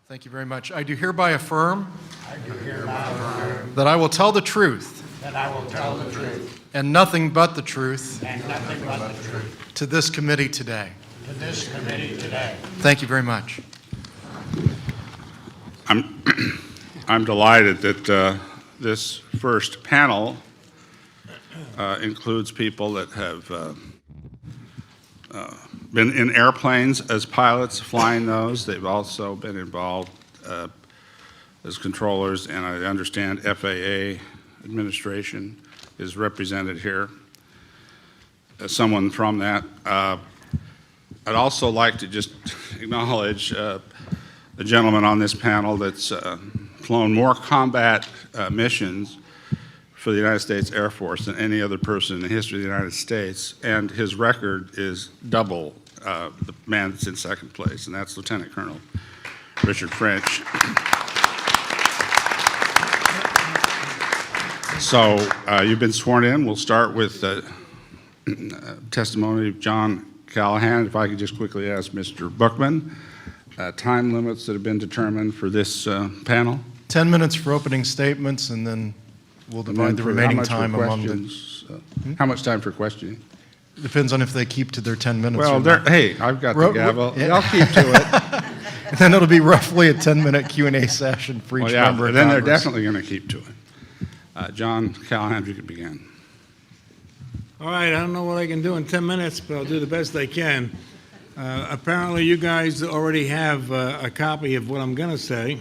Thank you very much. I do hereby affirm that I will tell the truth and nothing but the truth to this committee today. Thank you very much. I'm delighted that this first panel includes people that have been in airplanes as pilots, flying those. They've also been involved as controllers, and I understand FAA administration is represented here as someone from that. I'd also like to just acknowledge the gentleman on this panel that's flown more combat missions for the United States Air Force than any other person in the history of the United States, and his record is double the man that's in second place, and that's Lieutenant Colonel Richard French. So you've been sworn in. We'll start with testimony of John Callahan. If I could just quickly ask Mr. Bookman, time limits that have been determined for this panel? 10 minutes for opening statements, and then we'll divide the remaining time among the... How much time for questioning? Depends on if they keep to their 10 minutes. Well, hey, I've got the gavel. Yeah. I'll keep to it. And then it'll be roughly a 10-minute Q&A session for each member of then Congress. They're definitely going to keep to it. John Callahan, if you could begin. All right, I don't know what I can do in 10 minutes, but I'll do the best I can. Apparently, you guys already have a copy of what I'm going to say.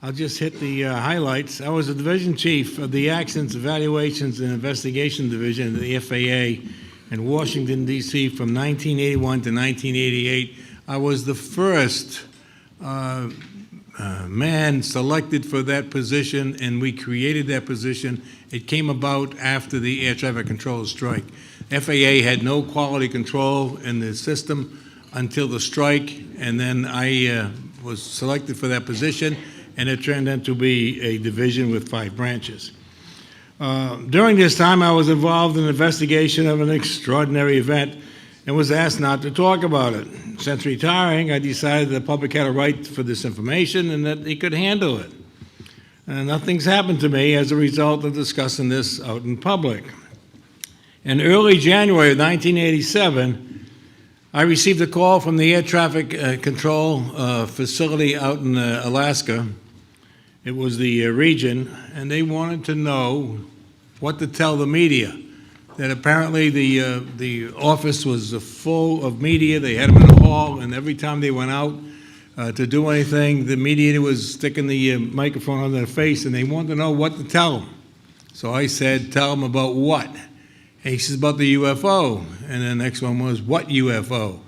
I'll just hit the highlights. I was a division chief of the Accidents, Evaluations, and Investigation Division of the FAA in Washington, D.C. from 1981 to 1988. I was the first man selected for that position, and we created that position. It came about after the air traffic controller strike. FAA had no quality control in the system until the strike, and then I was selected for that position, and it turned out to be a division with 5 branches. During this time, I was involved in an investigation of an extraordinary event and was asked not to talk about it. Since retiring, I decided the public had a right for this information and that they could handle it. And nothing's happened to me as a result of discussing this out in public. In early January of 1987, I received a call from the air traffic control facility out in Alaska. It was the region, and they wanted to know what to tell the media. That apparently the office was full of media. They had them in the hall, and every time they went out to do anything, the media was sticking the microphone on their face, and they wanted to know what to tell them. So I said, tell them about what? And he says, about the UFO. And the next one was, what UFO?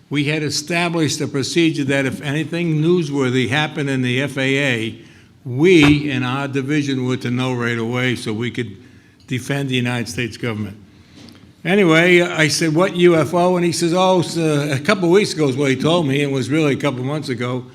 We had established a procedure that if anything newsworthy happened in the FAA, we in our division were to know right away so we could defend the United States government. Anyway, I said, what UFO? And he says, oh, a couple of weeks ago is what he told me, and it was really a couple of months ago.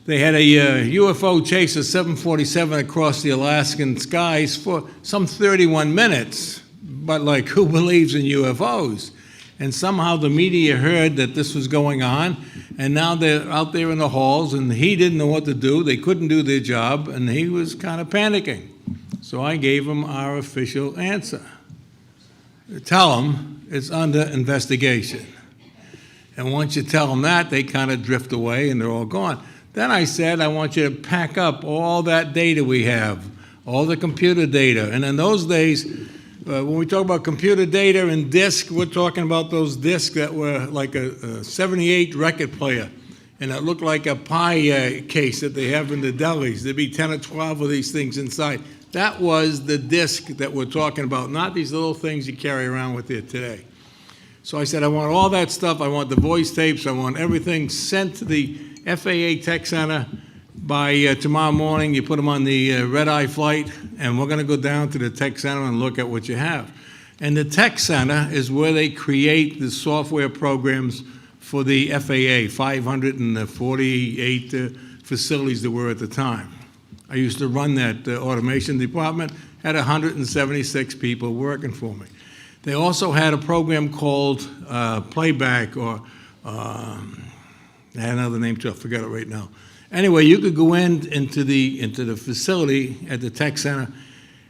They had a UFO chase a 747 across the Alaskan skies for some 31 minutes. But like, who believes in UFOs? And somehow the media heard that this was going on, and now they're out there in the halls, and he didn't know what to do. They couldn't do their job, and he was kind of panicking. So I gave him our official answer. Tell them it's under investigation. And once you tell them that, they kind of drift away, and they're all gone. Then I said, I want you to pack up all that data we have, all the computer data. And in those days, when we talk about computer data and disk, we're talking about those disks that were like a 78 record player, and it looked like a pie case that they have in the delis. There'd be 10 or 12 of these things inside. That was the disk that we're talking about, not these little things you carry around with you today. So I said, I want all that stuff. I want the voice tapes. I want everything sent to the FAA Tech Center by tomorrow morning. You put them on the red-eye flight, and we're going to go down to the Tech Center and look at what you have. And the Tech Center is where they create the software programs for the FAA, 548 facilities there were at the time. I used to run that automation department, had 176 people working for me. They also had a program called Playback, or I had another name too, I forgot it right now. Anyway, you could go into the facility at the tech center,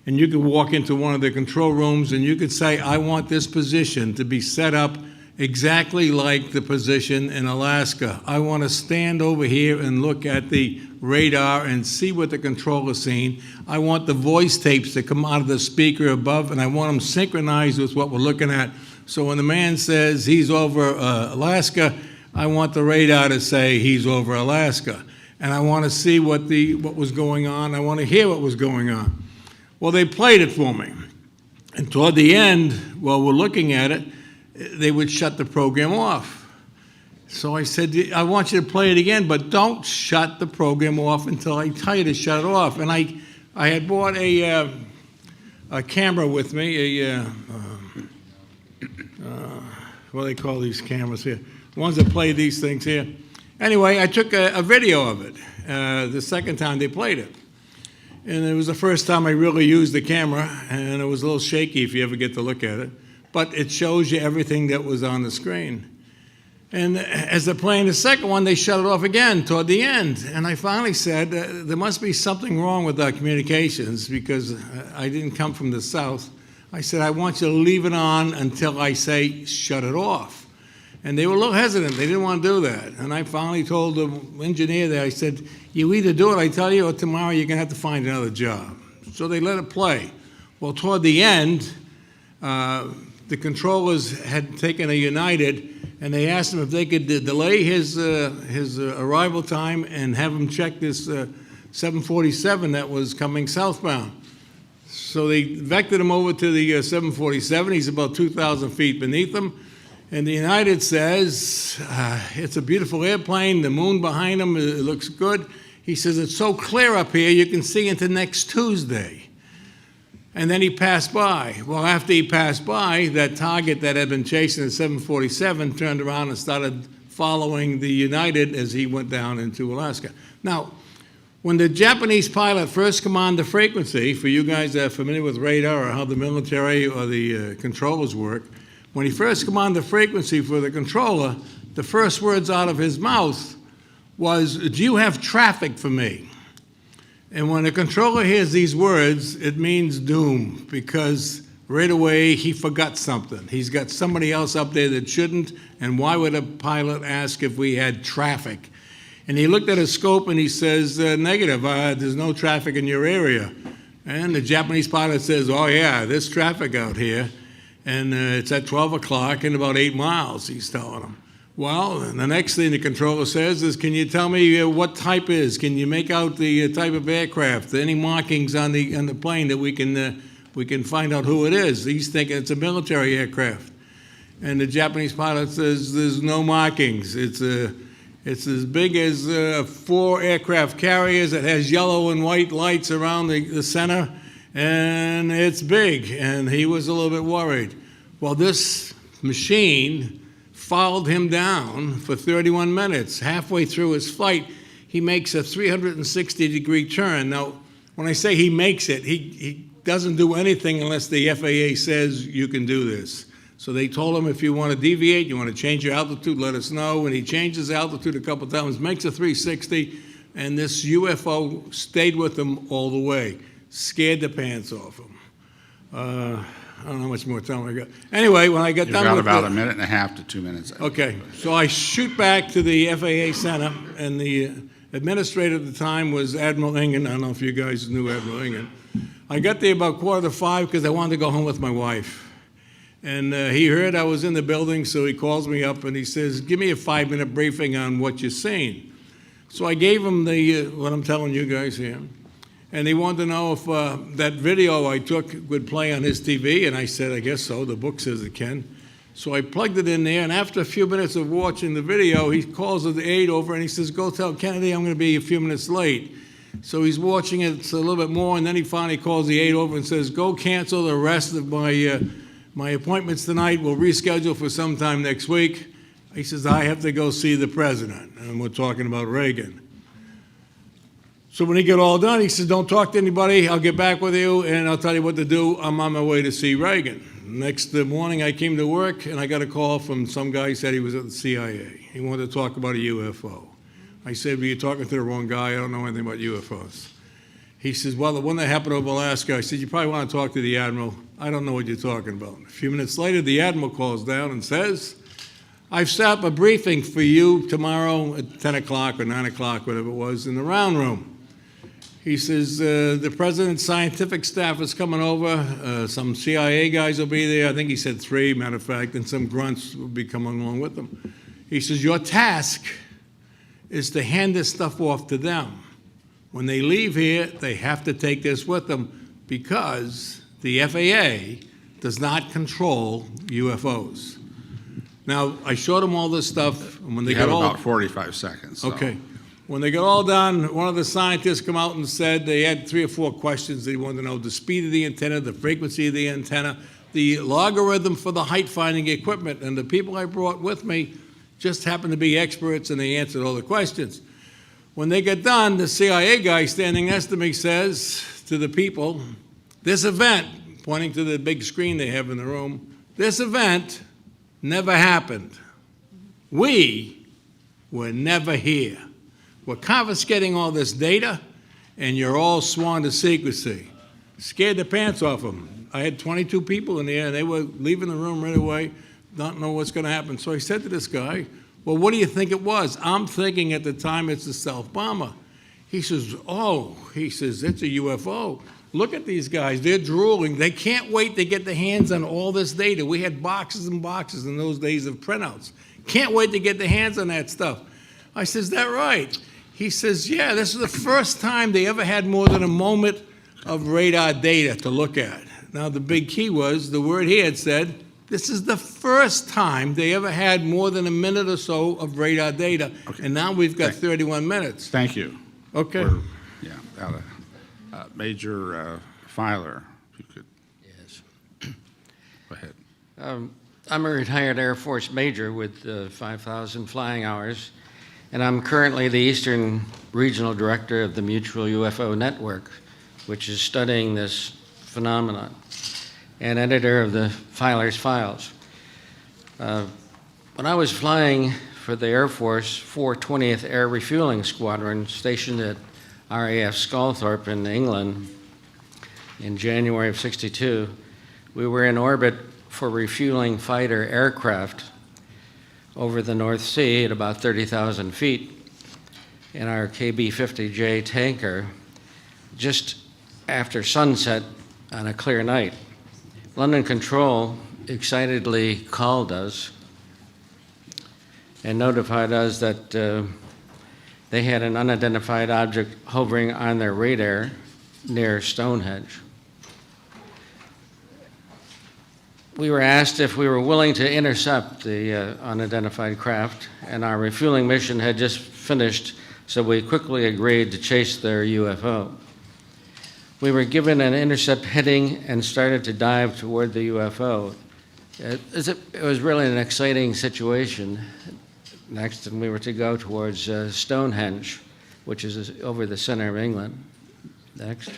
and you could walk into one of the control rooms, and you could say, I want this position to be set up exactly like the position in Alaska. I want to stand over here and look at the radar and see what the controller's seeing. I want the voice tapes to come out of the speaker above, and I want them synchronized with what we're looking at. So when the man says he's over Alaska, I want the radar to say he's over Alaska. And I want to see what was going on. I want to hear what was going on. Well, they played it for me. And toward the end, while we're looking at it, they would shut the program off. So I said, I want you to play it again, but don't shut the program off until I tell you to shut it off. And I had bought a camera with me, what do they call these cameras here? The ones that play these things here. Anyway, I took a video of it the second time they played it. And it was the first time I really used the camera, and it was a little shaky if you ever get to look at it. But it shows you everything that was on the screen. And as they're playing the second one, they shut it off again toward the end. And I finally said, there must be something wrong with our communications, because I didn't come from the South. I said, I want you to leave it on until I say shut it off. And they were a little hesitant. They didn't want to do that. And I finally told the engineer there, I said, you either do it, I tell you, or tomorrow you're going to have to find another job. So they let it play. Well, toward the end, the controllers had taken a United, and they asked him if they could delay his arrival time and have him check this 747 that was coming southbound. So they vectored him over to the 747. He's about 2,000 feet beneath them. And the United says, it's a beautiful airplane, the moon behind him, it looks good. He says, it's so clear up here, you can see into next Tuesday. And then he passed by. Well, after he passed by, that target that had been chasing the 747 turned around and started following the United as he went down into Alaska. Now, when the Japanese pilot first commanded the frequency, for you guys that are familiar with radar or how the military or the controllers work, when he first commanded the frequency for the controller, the first words out of his mouth was, do you have traffic for me? And when a controller hears these words, it means doom, because right away he forgot something. He's got somebody else up there that shouldn't, and why would a pilot ask if we had traffic? And he looked at his scope and he says, negative, there's no traffic in your area. And the Japanese pilot says, oh yeah, there's traffic out here, and it's at 12 o'clock and about 8 miles, he's telling him. Well, the next thing the controller says is, can you tell me what type it is? Can you make out the type of aircraft? Any markings on the plane that we can find out who it is? He's thinking it's a military aircraft. And the Japanese pilot says, there's no markings. It's as big as 4 aircraft carriers. It has yellow and white lights around the center, and it's big. And he was a little bit worried. Well, this machine followed him down for 31 minutes. Halfway through his flight, he makes a 360-degree turn. Now, when I say he makes it, he doesn't do anything unless the FAA says you can do this. So they told him, if you want to deviate, you want to change your altitude, let us know. And he changed his altitude a couple times, makes a 360, and this UFO stayed with him all the way. Scared the pants off him. I don't know how much more time I got. Anyway, when I got done with You've got about a minute and a half to 2 minutes. Okay, so I shoot back to the FAA Center, and the administrator at the time was Admiral Ingen. I don't know if you guys knew Admiral Ingen. I got there about 4:45 because I wanted to go home with my wife. And he heard I was in the building, so he calls me up and he says, give me a 5-minute briefing on what you're seeing. So I gave him what I'm telling you guys here. And he wanted to know if that video I took would play on his TV, and I said, I guess so. The book says it can. So I plugged it in there, and after a few minutes of watching the video, he calls the aide over, and he says, go tell Kennedy I'm going to be a few minutes late. So he's watching it a little bit more, and then he finally calls the aide over and says, go cancel the rest of my appointments tonight. We'll reschedule for sometime next week. He says, I have to go see the president, and we're talking about Reagan. So when he got all done, he said, don't talk to anybody. I'll get back with you, and I'll tell you what to do. I'm on my way to see Reagan. Next morning, I came to work, and I got a call from some guy who said he was at the CIA. He wanted to talk about a UFO. I said, well, you're talking to the wrong guy. I don't know anything about UFOs. He says, well, the one that happened over Alaska, I said, you probably want to talk to the Admiral. I don't know what you're talking about. A few minutes later, the Admiral calls down and says, I've set up a briefing for you tomorrow at 10 o'clock or 9 o'clock, whatever it was, in the round room. He says, the President's scientific staff is coming over. Some CIA guys will be there. I think he said 3, matter of fact, and some grunts will be coming along with them. He says, your task is to hand this stuff off to them. When they leave here, they have to take this with them because the FAA does not control UFOs. Now, I showed them all this stuff, and when they You got have all... about 45 seconds. So. Okay. When they got all done, one of the scientists come out and said they had 3 or 4 questions. They wanted to know the speed of the antenna, the frequency of the antenna, the logarithm for the height-finding equipment. And the people I brought with me just happened to be experts, and they answered all the questions. When they get done, the CIA guy standing next to me says to the people, this event, pointing to the big screen they have in the room, this event never happened. We were never here. We're confiscating all this data, and you're all sworn to secrecy. Scared the pants off them. I had 22 people in there, and they were leaving the room right away, not know what's going to happen. So I said to this guy, well, what do you think it was? I'm thinking at the time it's a stealth bomber. He says, oh, he says, it's a UFO. Look at these guys. They're drooling. They can't wait to get their hands on all this data. We had boxes and boxes in those days of printouts. Can't wait to get their hands on that stuff. I says, is that right? He says, yeah, this is the first time they ever had more than a moment of radar data to look at. Now, the big key was the word he had said, this is the first time they ever had more than a minute or so of radar data. Okay. And now we've got 31 minutes. Thank you. Okay. Major Filer, if you could. Yes. Go ahead. I'm a retired Air Force major with 5,000 flying hours, and I'm currently the Eastern Regional Director of the Mutual UFO Network, which is studying this phenomenon, and editor of the Filer's Files. When I was flying for the Air Force 420th Air Refueling Squadron stationed at RAF Sculthorpe in England in January of '62, we were in orbit for refueling fighter aircraft over the North Sea at about 30,000 feet in our KB-50J tanker just after sunset on a clear night. London Control excitedly called us and notified us that they had an unidentified object hovering on their radar near Stonehenge. We were asked if we were willing to intercept the unidentified craft, and our refueling mission had just finished, so we quickly agreed to chase their UFO. We were given an intercept heading and started to dive toward the UFO. It was really an exciting situation. Next, and we were to go towards Stonehenge, which is over the center of England. Next.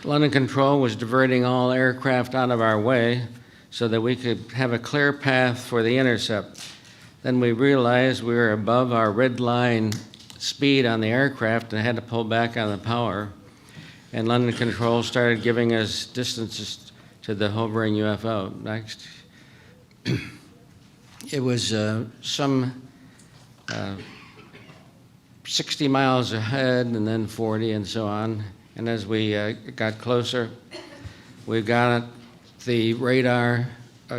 London Control was diverting all aircraft out of our way so that we could have a clear path for the intercept. Then we realized we were above our red line speed on the aircraft and had to pull back on the power. And London Control started giving us distances to the hovering UFO. Next. It was some 60 miles ahead and then 40 and so on. And as we got closer, we got the radar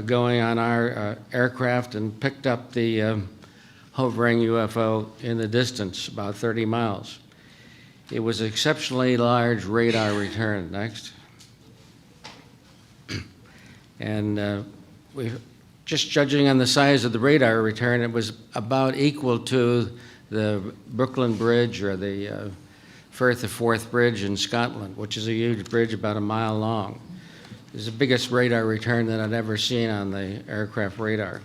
going on our aircraft and picked up the hovering UFO in the distance, about 30 miles. It was an exceptionally large radar return. Next. And just judging on the size of the radar return, it was about equal to the Brooklyn Bridge or the Firth of Forth Bridge in Scotland, which is a huge bridge about a mile long. It was the biggest radar return that I'd ever seen on the aircraft radar.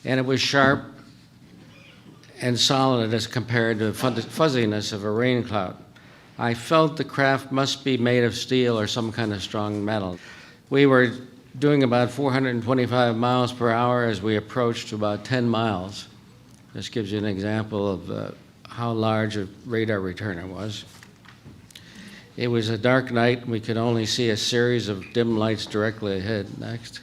And it was sharp and solid as compared to the fuzziness of a rain cloud. I felt the craft must be made of steel or some kind of strong metal. We were doing about 425 miles per hour as we approached to about 10 miles. This gives you an example of how large a radar returner was. It was a dark night, and we could only see a series of dim lights directly ahead. Next.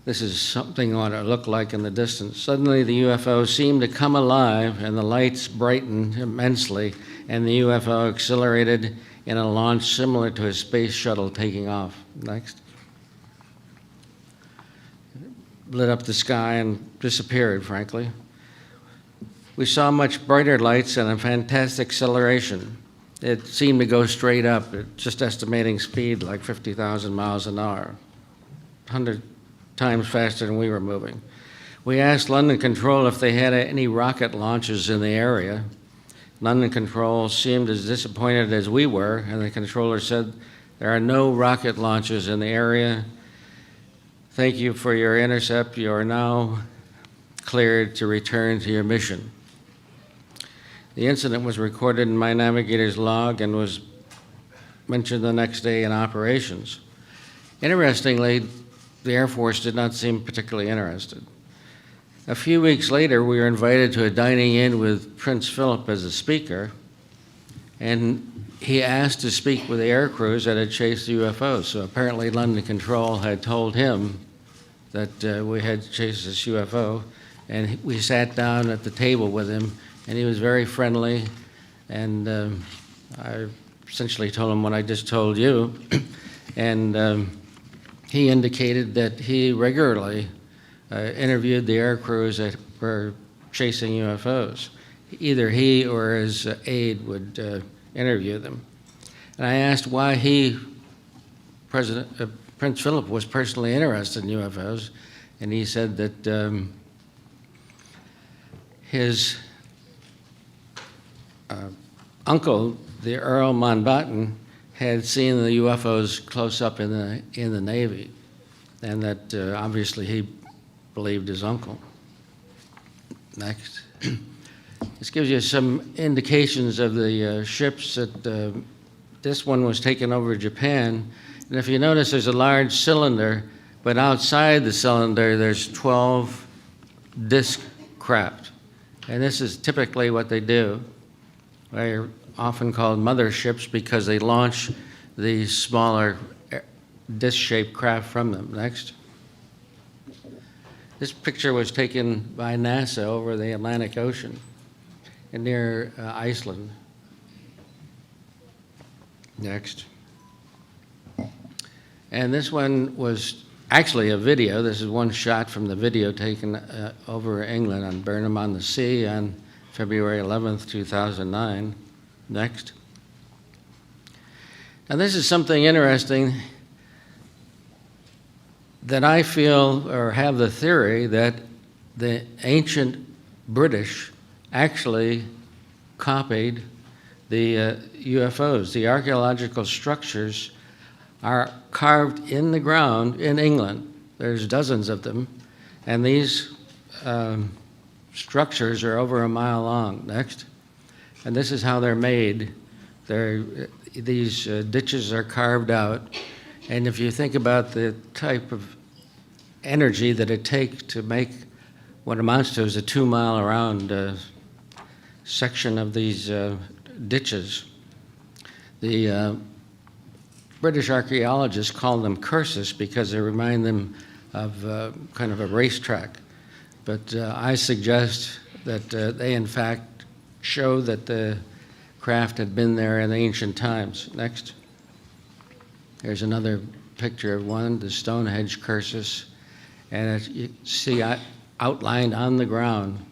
This is something what it looked like in the distance. Suddenly, the UFO seemed to come alive, and the lights brightened immensely, and the UFO accelerated in a launch similar to a space shuttle taking off. Next. Lit up the sky and disappeared, frankly. We saw much brighter lights and a fantastic acceleration. It seemed to go straight up, just estimating speed like 50,000 miles an hour, 100 times faster than we were moving. We asked London Control if they had any rocket launches in the area. London Control seemed as disappointed as we were, and the controller said, "There are no rocket launches in the area. Thank you for your intercept. You are now cleared to return to your mission." The incident was recorded in my navigator's log and was mentioned the next day in operations. Interestingly, the Air Force did not seem particularly interested. A few weeks later, we were invited to a dining in with Prince Philip as a speaker, and he asked to speak with the air crews that had chased UFOs. So apparently London Control had told him that we had chased this UFO, and we sat down at the table with him, and he was very friendly, and I essentially told him what I just told you, and he indicated that he regularly interviewed the air crews that were chasing UFOs. Either he or his aide would interview them. And I asked why Prince Philip was personally interested in UFOs, and he said that his uncle, the Earl Mountbatten, had seen the UFOs close up in the Navy, and that obviously he believed his uncle. Next. This gives you some indications of the ships that this one was taken over Japan. And if you notice, there's a large cylinder, but outside the cylinder, there's 12 disc craft. And this is typically what they do. They're often called motherships because they launch the smaller disc-shaped craft from them. Next. This picture was taken by NASA over the Atlantic Ocean near Iceland. Next. And this one was actually a video. This is one shot from the video taken over England on Burnham-on-the-Sea on February 11th, 2009. Next. Now this is something interesting that I feel or have the theory that the ancient British actually copied the UFOs. The archaeological structures are carved in the ground in England. There's dozens of them, and these structures are over a mile long. Next. And this is how they're made. These ditches are carved out, and if you think about the type of energy that it takes to make what amounts to is a 2-mile around section of these ditches, the British archaeologists call them cursus because they remind them of kind of a racetrack. But I suggest that they in fact show that the craft had been there in ancient times. Next. Here's another picture of one, the Stonehenge cursus, and you see outlined on the ground.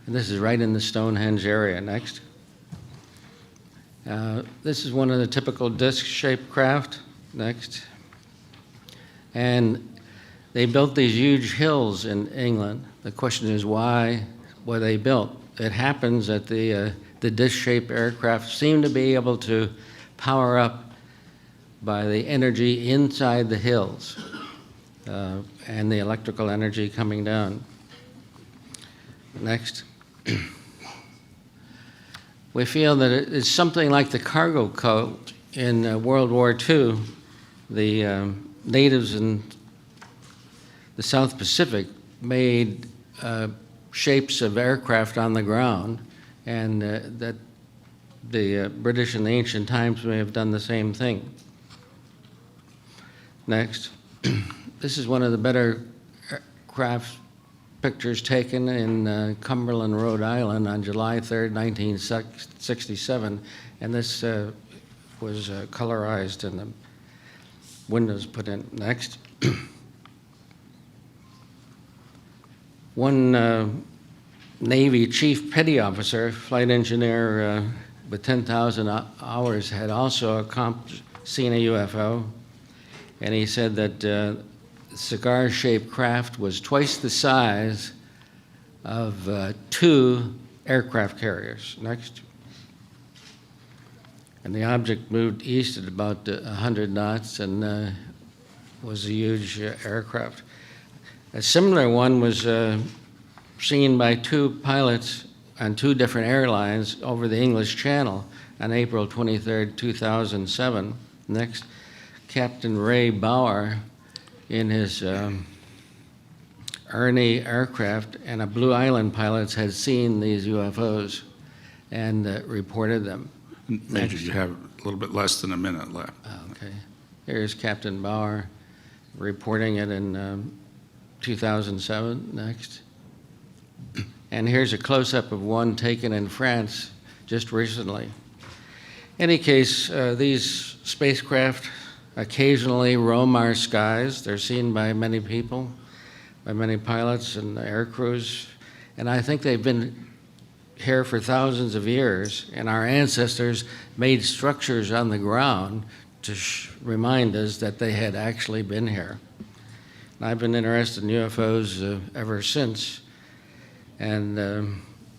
And this is right in the Stonehenge area. Next. This is one of the typical disc-shaped craft. Next. And they built these huge hills in England. The question is, why were they built? It happens that the disc-shaped aircraft seem to be able to power up by the energy inside the hills and the electrical energy coming down. Next. We feel that it's something like the cargo cult in World War II, the natives in the South Pacific made shapes of aircraft on the ground, and that the British in the ancient times may have done the same thing. Next. This is one of the better aircraft pictures taken in Cumberland, Rhode Island on July 3rd, 1967, and this was colorized and the windows put in. Next. One Navy chief petty officer, flight engineer with 10,000 hours, had also seen a UFO, and he said that cigar-shaped craft was twice the size of 2 aircraft carriers. Next. And the object moved east at about 100 knots and was a huge aircraft. A similar one was seen by 2 pilots on 2 different airlines over the English Channel on April 23rd, 2007. Next. Captain Ray Bauer in his Ernie aircraft, and a Blue Island pilots had seen these UFOs and reported them. Major, you have a little bit less than a minute left. Okay. Here's Captain Bauer reporting it in 2007. Next. And here's a close-up of one taken in France just recently. In any case, these spacecraft occasionally roam our skies. They're seen by many people, by many pilots and air crews, and I think they've been here for thousands of years, and our ancestors made structures on the ground to remind us that they had actually been here. And I've been interested in UFOs ever since, and I'd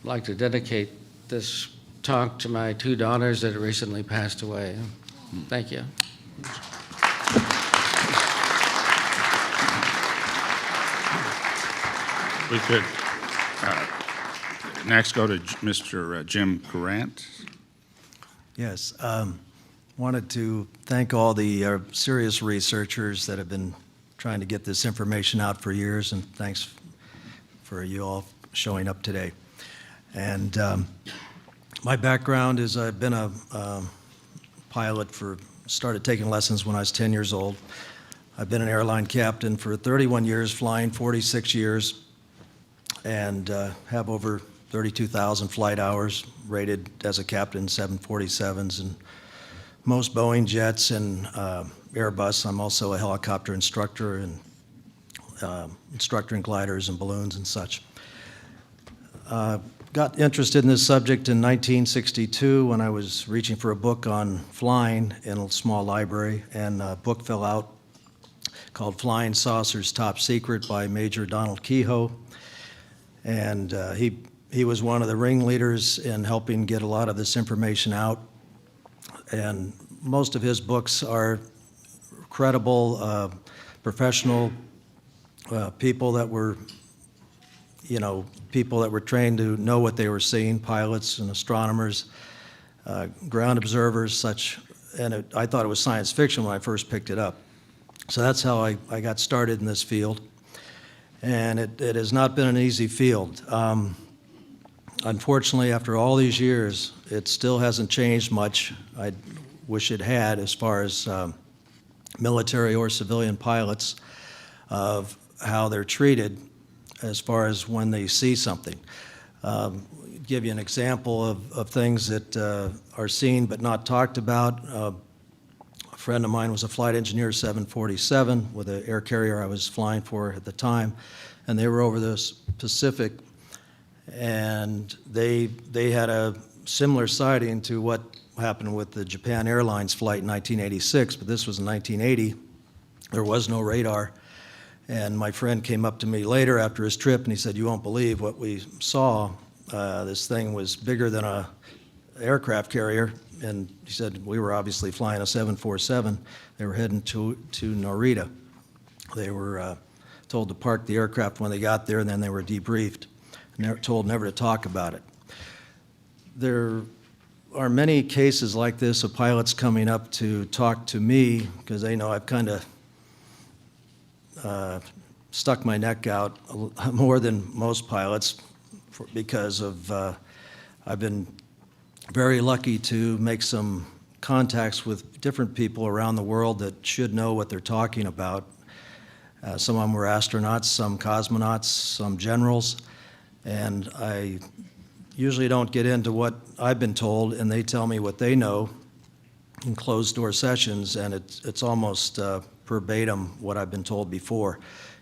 like to dedicate this talk to my 2 daughters that recently passed away. Thank you. We could next go to Mr. Jim Grant. Yes, wanted to thank all the serious researchers that have been trying to get this information out for years, and thanks for you all showing up today. And my background is I've been a pilot started taking lessons when I was 10 years old. I've been an airline captain for 31 years, flying 46 years, and have over 32,000 flight hours, rated as a captain 747s and most Boeing jets and Airbus. I'm also a helicopter instructor and instructor in gliders and balloons and such. Got interested in this subject in 1962 when I was reaching for a book on flying in a small library, and a book fell out called Flying Saucers Top Secret by Major Donald Kehoe. And he was one of the ringleaders in helping get a lot of this information out. And most of his books are credible, professional people that were, people that were trained to know what they were seeing, pilots and astronomers, ground observers, such. And I thought it was science fiction when I first picked it up. So that's how I got started in this field. And it has not been an easy field. Unfortunately, after all these years, it still hasn't changed much. I wish it had, as far as military or civilian pilots, of how they're treated as far as when they see something. Give you an example of things that are seen but not talked about. A friend of mine was a flight engineer, 747, with an air carrier I was flying for at the time, and they were over the Pacific, and they had a similar sighting to what happened with the Japan Airlines flight in 1986, but this was in 1980. There was no radar, and my friend came up to me later after his trip, and he said, "You won't believe what we saw. This thing was bigger than a aircraft carrier." And he said, we were obviously flying a 747. They were heading to Narita. They were told to park the aircraft when they got there, and then they were debriefed, told never to talk about it. There are many cases like this of pilots coming up to talk to me because they know I've kind of stuck my neck out more than most pilots because of I've been very lucky to make some contacts with different people around the world that should know what they're talking about. Some of them were astronauts, some cosmonauts, some generals, and I usually don't get into what I've been told, and they tell me what they know in closed-door sessions, and it's almost verbatim what I've been told before.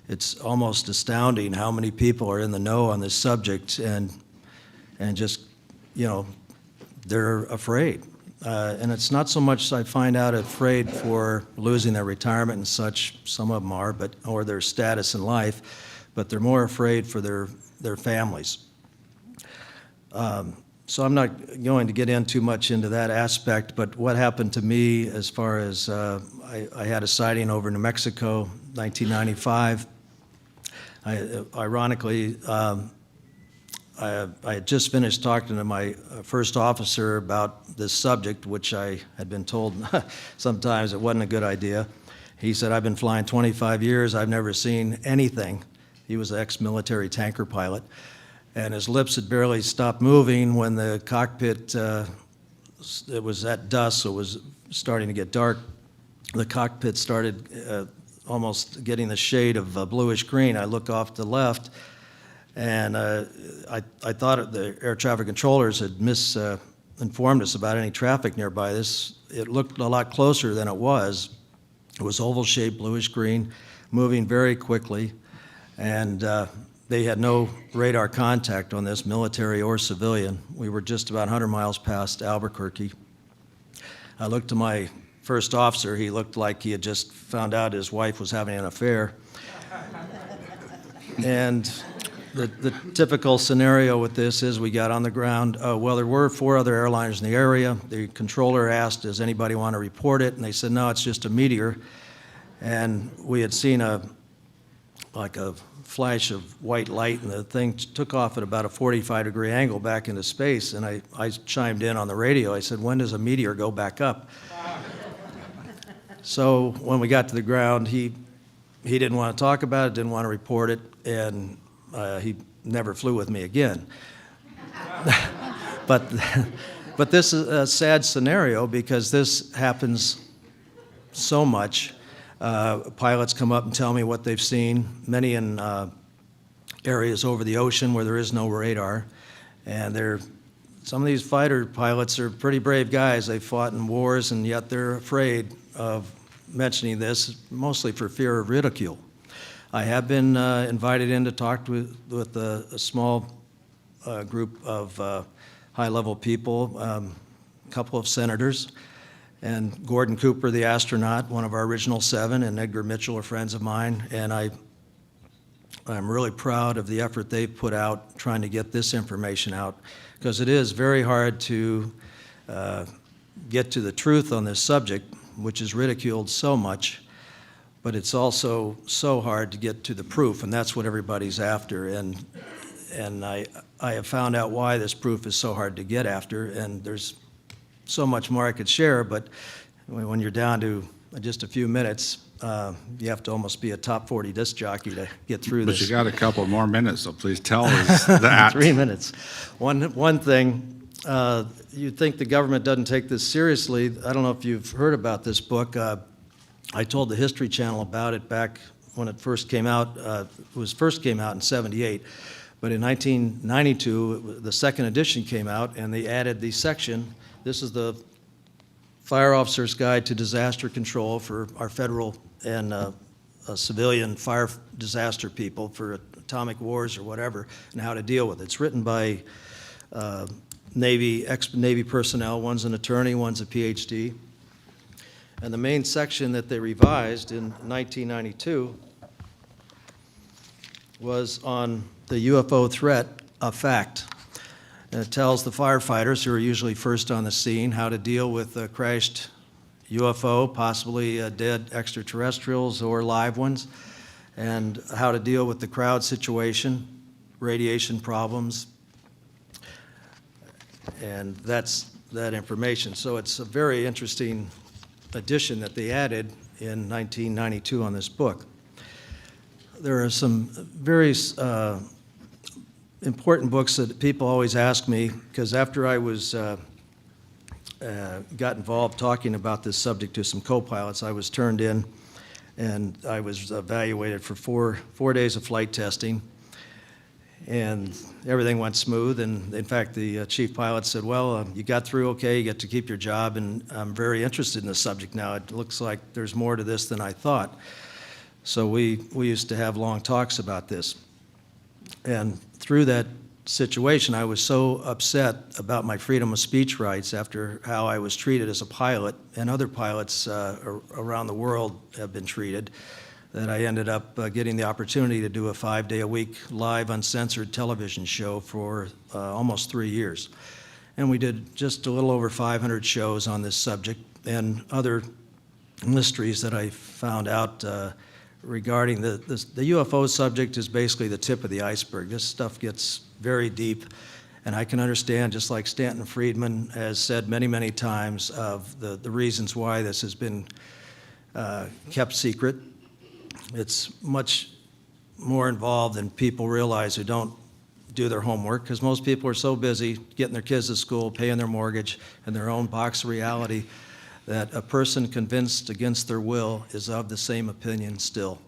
It's almost astounding how many people are in the know on this subject, and just, you know, they're afraid. And it's not so much I find out afraid for losing their retirement and such, some of them are, or their status in life, but they're more afraid for their families. So I'm not going to get in too much into that aspect, but what happened to me as far as I had a sighting over New Mexico, 1995. Ironically, I had just finished talking to my first officer about this subject, which I had been told sometimes it wasn't a good idea. He said, I've been flying 25 years, I've never seen anything. He was an ex-military tanker pilot. And his lips had barely stopped moving when the cockpit, it was at dusk, so it was starting to get dark. The cockpit started almost getting the shade of bluish green. I look off to the left, and I thought the air traffic controllers had misinformed us about any traffic nearby. It looked a lot closer than it was. It was oval-shaped, bluish green, moving very quickly, and they had no radar contact on this, military or civilian. We were just about 100 miles past Albuquerque. I looked to my first officer. He looked like he had just found out his wife was having an affair. And the typical scenario with this is we got on the ground. Well, there were 4 other airliners in the area. The controller asked, does anybody want to report it? And they said, no, it's just a meteor. And we had seen like a flash of white light, and the thing took off at about a 45-degree angle back into space, and I chimed in on the radio. I said, when does a meteor go back up? So when we got to the ground, he didn't want to talk about it, didn't want to report it, and he never flew with me again. But this is a sad scenario because this happens so much. Pilots come up and tell me what they've seen, many in areas over the ocean where there is no radar. And some of these fighter pilots are pretty brave guys. They fought in wars, and yet they're afraid of mentioning this, mostly for fear of ridicule. I have been invited in to talk with a small group of high-level people, a couple of senators, and Gordon Cooper, the astronaut, one of our original 7, and Edgar Mitchell are friends of mine, and I'm really proud of the effort they've put out trying to get this information out, because it is very hard to get to the truth on this subject, which is ridiculed so much, but it's also so hard to get to the proof, and that's what everybody's after, and I have found out why this proof is so hard to get after, and there's so much more I could share, but when you're down to just a few minutes, you have to almost be a top 40 disc jockey to get through this. But you got a couple more minutes, so please tell us that. 3 minutes. One thing, you'd think the government doesn't take this seriously. I don't know if you've heard about this book. I told the History Channel about it back when it first came out. It first came out in '78. But in 1992, the second edition came out, and they added the section. This is the Fire Officer's Guide to Disaster Control for our federal and civilian fire disaster people for atomic wars or whatever, and how to deal with it. It's written by ex-Navy personnel. One's an attorney, one's a PhD. And the main section that they revised in 1992 was on the UFO threat, a fact. And it tells the firefighters, who are usually first on the scene, how to deal with a crashed UFO, possibly dead extraterrestrials or live ones, and how to deal with the crowd situation, radiation problems. And that's that information. So it's a very interesting addition that they added in 1992 on this book. There are some very important books that people always ask me, because after I was got involved talking about this subject to some co-pilots, I was turned in and I was evaluated for four days of flight testing, and everything went smooth. And in fact, the chief pilot said, well, you got through okay, you get to keep your job, and I'm very interested in this subject now. It looks like there's more to this than I thought. So we used to have long talks about this. And through that situation, I was so upset about my freedom of speech rights after how I was treated as a pilot, and other pilots around the world have been treated, that I ended up getting the opportunity to do a 5-day-a-week live uncensored television show for almost 3 years. And we did just a little over 500 shows on this subject and other mysteries that I found out regarding the UFO subject is basically the tip of the iceberg. This stuff gets very deep, and I can understand, just like Stanton Friedman has said many, many times, of the reasons why this has been kept secret. It's much more involved than people realize who don't do their homework, because most people are so busy getting their kids to school, paying their mortgage, and their own box of reality, that a person convinced against their will is of the same opinion still.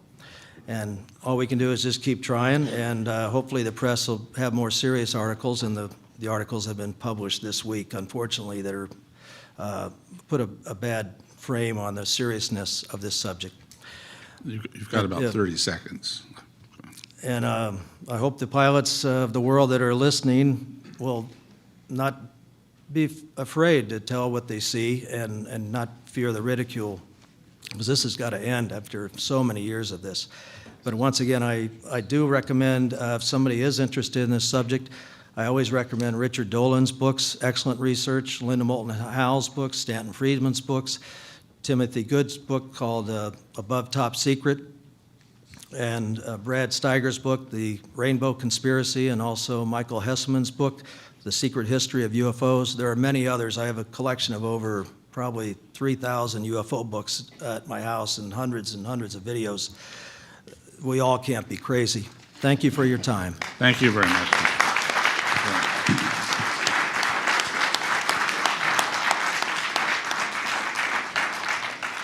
And all we can do is just keep trying, and hopefully the press will have more serious articles, and the articles have been published this week, unfortunately, that are put a bad frame on the seriousness of this subject. You've got about 30 seconds. And I hope the pilots of the world that are listening will not be afraid to tell what they see and not fear the ridicule, because this has got to end after so many years of this. But once again, I do recommend, if somebody is interested in this subject, I always recommend Richard Dolan's books, excellent research, Linda Moulton Howe's books, Stanton Friedman's books, Timothy Good's book called Above Top Secret, and Brad Steiger's book, The Rainbow Conspiracy, and also Michael Hesselman's book, The Secret History of UFOs. There are many others. I have a collection of over probably 3,000 UFO books at my house and hundreds of videos. We all can't be crazy. Thank you for your time. Thank you very much.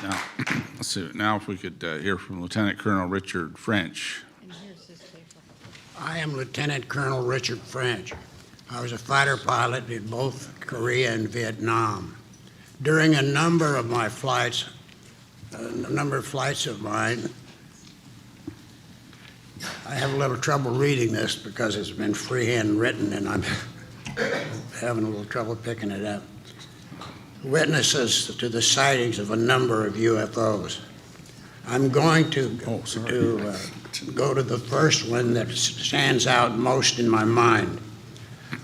Now, let's see. Now, if we could hear from Lieutenant Colonel Richard French. I am Lieutenant Colonel Richard French. I was a fighter pilot in both Korea and Vietnam. During a number of flights of mine, I have a little trouble reading this because it's been freehand written and I'm having a little trouble picking it up. Witnesses to the sightings of a number of UFOs. I'm going to go to the first one that stands out most in my mind.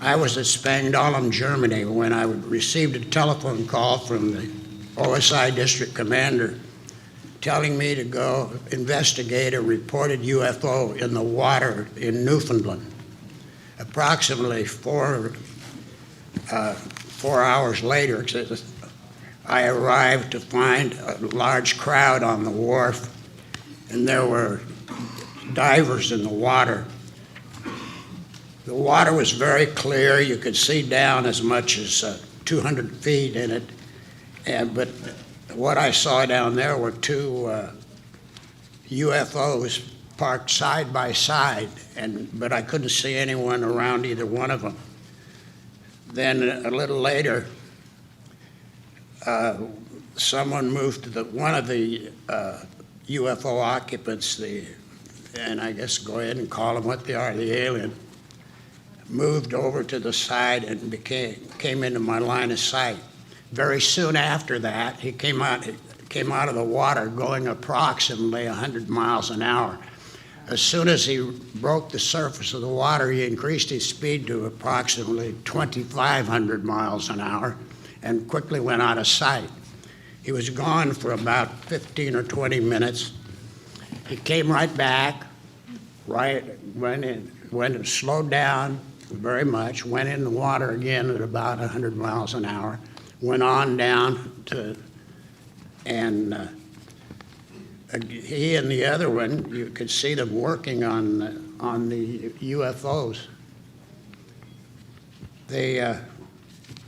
I was at Spangdahlem, Germany, when I received a telephone call from the OSI district commander telling me to go investigate a reported UFO in the water in Newfoundland. Approximately 4 hours later, I arrived to find a large crowd on the wharf, and there were divers in the water. The water was very clear. You could see down as much as 200 feet in it, but what I saw down there were two UFOs parked side by side, but I couldn't see anyone around either one of them. Then a little later, someone moved to one of the UFO occupants, and I guess go ahead and call them what they are, the alien, moved over to the side and came into my line of sight. Very soon after that, he came out of the water going approximately 100 miles an hour. As soon as he broke the surface of the water, he increased his speed to approximately 2,500 miles an hour and quickly went out of sight. He was gone for about 15 or 20 minutes. He came right back, when it slowed down, very much, went in the water again at about 100 miles an hour, went on down to, and he and the other one, you could see them working on the UFOs. They,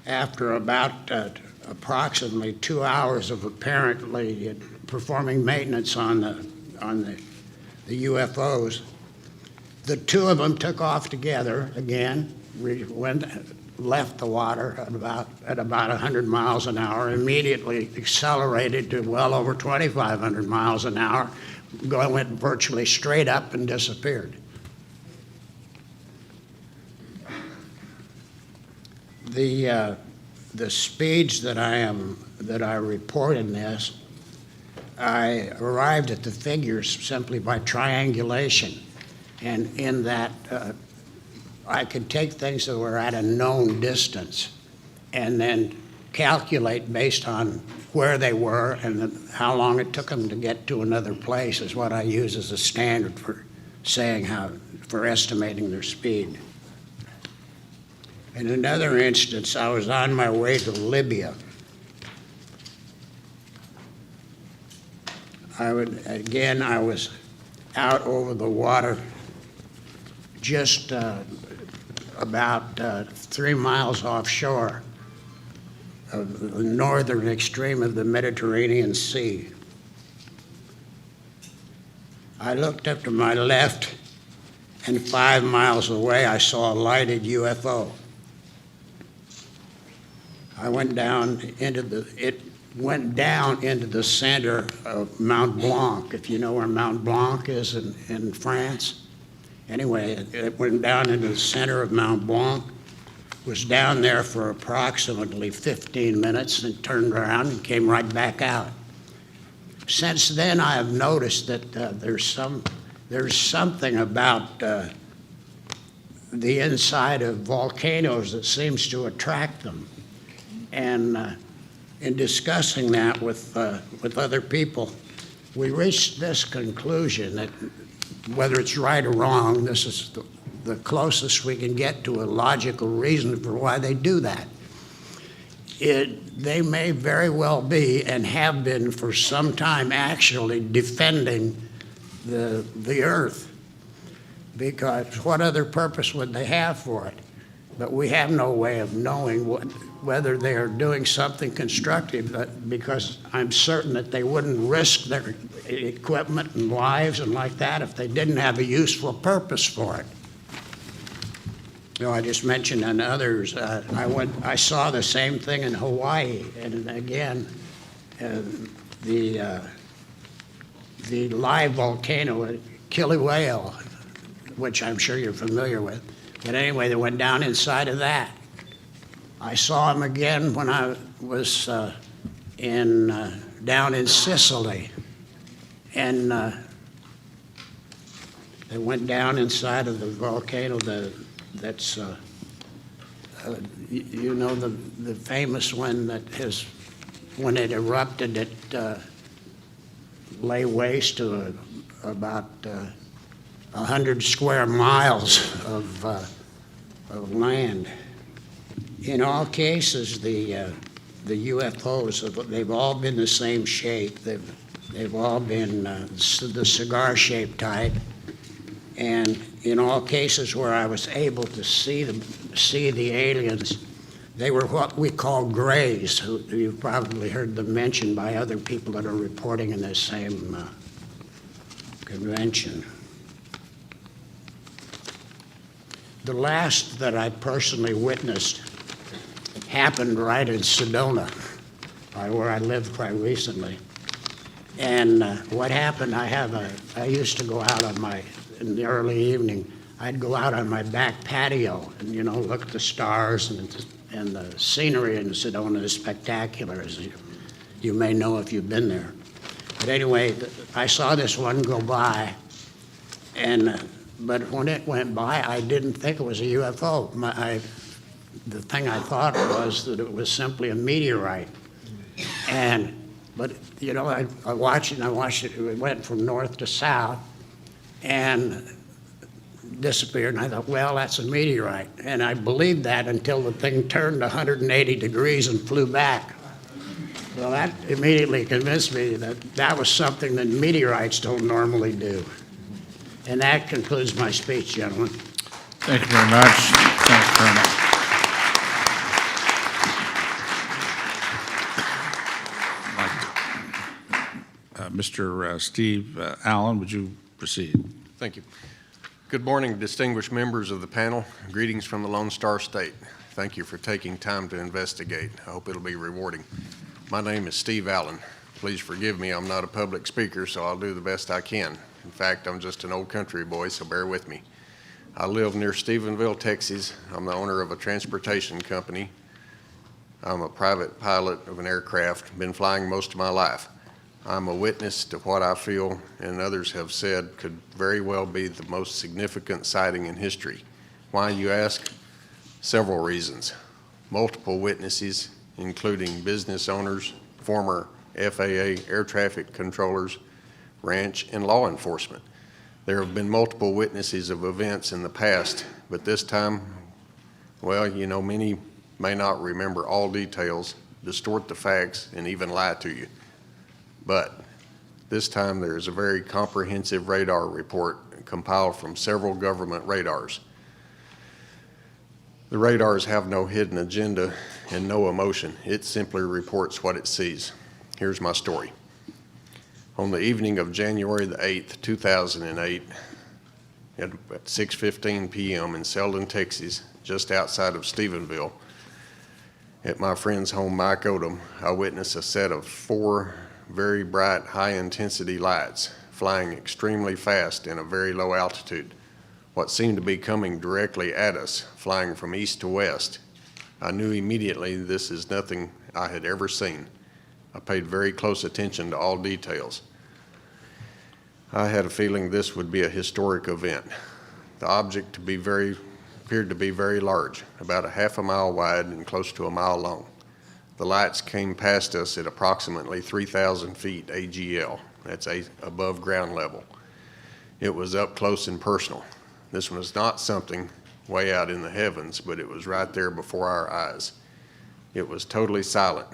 after about approximately 2 hours of apparently performing maintenance on the UFOs, the two of them took off together again, left the water at about 100 miles an hour, immediately accelerated to well over 2,500 miles an hour, went virtually straight up and disappeared. The speeds that I report in this, I arrived at the figures simply by triangulation, and in that I could take things that were at a known distance and then calculate based on where they were and how long it took them to get to another place is what I use as a standard for for estimating their speed. In another instance, I was on my way to Libya. I was out over the water just about 3 miles offshore of the northern extreme of the Mediterranean Sea. I looked up to my left, and 5 miles away I saw a lighted UFO. It went down into the center of Mount Blanc, if you know where Mount Blanc is in France. Anyway, it went down into the center of Mount Blanc, was down there for approximately 15 minutes, and turned around and came right back out. Since then, I have noticed that there's something about the inside of volcanoes that seems to attract them. And in discussing that with other people, we reached this conclusion that whether it's right or wrong, this is the closest we can get to a logical reason for why they do that. They may very well be, and have been for some time, actually defending the Earth, because what other purpose would they have for it? But we have no way of knowing whether they are doing something constructive, because I'm certain that they wouldn't risk their equipment and lives and like that if they didn't have a useful purpose for it. You know, I just mentioned on others, I saw the same thing in Hawaii, and again, the live volcano, Kilauea, which I'm sure you're familiar with. But anyway, they went down inside of that. I saw them again when I was down in Sicily, and they went down inside of the volcano that's you know, the famous one that when it erupted, it lay waste to about 100 square miles of land. In all cases, the UFOs, they've all been the same shape. They've all been the cigar-shaped type. And in all cases where I was able to see the aliens, they were what we call grays. You've probably heard them mentioned by other people that are reporting in this same convention. The last that I personally witnessed happened right in Sedona, where I lived quite recently. And what happened, I used to go out in the early evening, I'd go out on my back patio and, you know, look at the stars, and the scenery in Sedona is spectacular, as you may know if you've been there. But anyway, I saw this one go by, but when it went by, I didn't think it was a UFO. The thing I thought was that it was simply a meteorite. But you know, I watched it, it went from north to south, and disappeared, and I thought, well, that's a meteorite. And I believed that until the thing turned 180 degrees and flew back. Well, that immediately convinced me that that was something that meteorites don't normally do. And that concludes my speech, gentlemen. Thank you very much. Thanks, Colonel. Mr. Steve Allen, would you proceed? Thank you. Good morning, distinguished members of the panel. Greetings from the Lone Star State. Thank you for taking time to investigate. I hope it'll be rewarding. My name is Steve Allen. Please forgive me, I'm not a public speaker, so I'll do the best I can. In fact, I'm just an old country boy, so bear with me. I live near Stephenville, Texas. I'm the owner of a transportation company. I'm a private pilot of an aircraft, been flying most of my life. I'm a witness to what I feel and others have said could very well be the most significant sighting in history. Why, you ask? Several reasons. Multiple witnesses, including business owners, former FAA air traffic controllers, ranch, and law enforcement. There have been multiple witnesses of events in the past, but this time, well, you know, many may not remember all details, distort the facts, and even lie to you. But this time there is a very comprehensive radar report compiled from several government radars. The radars have no hidden agenda and no emotion. It simply reports what it sees. Here's my story. On the evening of January the 8th, 2008, at 6:15 p.m. in Selden, Texas, just outside of Stephenville, at my friend's home, Mike Odom, I witnessed a set of 4 very bright, high-intensity lights flying extremely fast in a very low altitude. What seemed to be coming directly at us, flying from east to west. I knew immediately this is nothing I had ever seen. I paid very close attention to all details. I had a feeling this would be a historic event. The object appeared to be very large, about a half a mile wide and close to a mile long. The lights came past us at approximately 3,000 feet AGL. That's above ground level. It was up close and personal. This was not something way out in the heavens, but it was right there before our eyes. It was totally silent,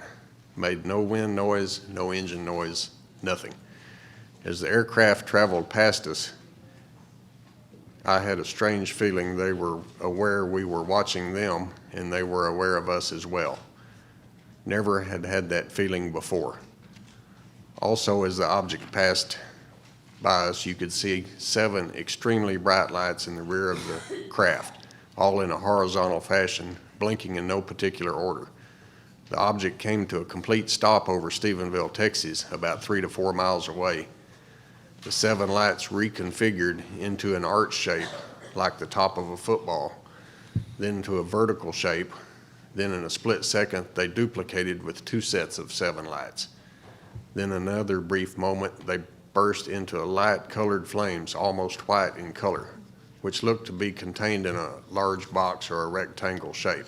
made no wind noise, no engine noise, nothing. As the aircraft traveled past us, I had a strange feeling they were aware we were watching them, and they were aware of us as well. Never had had that feeling before. Also, as the object passed by us, you could see 7 extremely bright lights in the rear of the craft, all in a horizontal fashion, blinking in no particular order. The object came to a complete stop over Stephenville, Texas, about 3 to 4 miles away. The 7 lights reconfigured into an arch shape, like the top of a football, then to a vertical shape. Then in a split second, they duplicated with 2 sets of 7 lights. Then another brief moment, they burst into light-colored flames, almost white in color, which looked to be contained in a large box or a rectangle shape.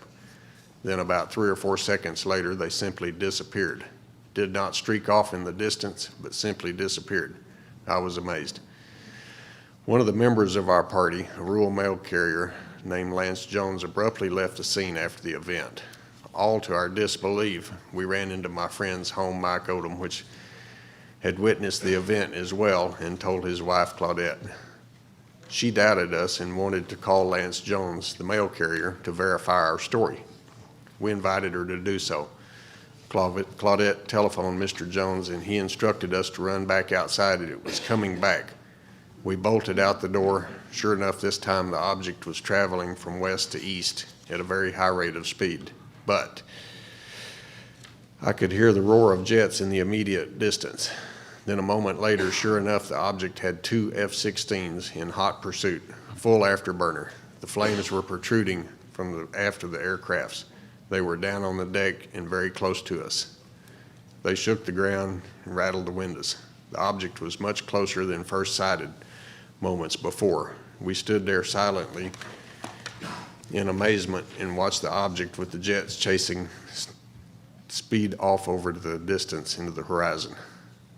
Then about 3 or 4 seconds later, they simply disappeared. Did not streak off in the distance, but simply disappeared. I was amazed. One of the members of our party, a rural mail carrier named Lance Jones, abruptly left the scene after the event. All to our disbelief, we ran into my friend's home, Mike Odom, which had witnessed the event as well, and told his wife, Claudette. She doubted us and wanted to call Lance Jones, the mail carrier, to verify our story. We invited her to do so. Claudette telephoned Mr. Jones, and he instructed us to run back outside, and it was coming back. We bolted out the door. Sure enough, this time the object was traveling from west to east at a very high rate of speed. But I could hear the roar of jets in the immediate distance. Then a moment later, sure enough, the object had 2 F-16s in hot pursuit, full afterburner. The flames were protruding from after the aircrafts. They were down on the deck and very close to us. They shook the ground and rattled the windows. The object was much closer than first sighted moments before. We stood there silently in amazement and watched the object with the jets chasing speed off over the distance into the horizon.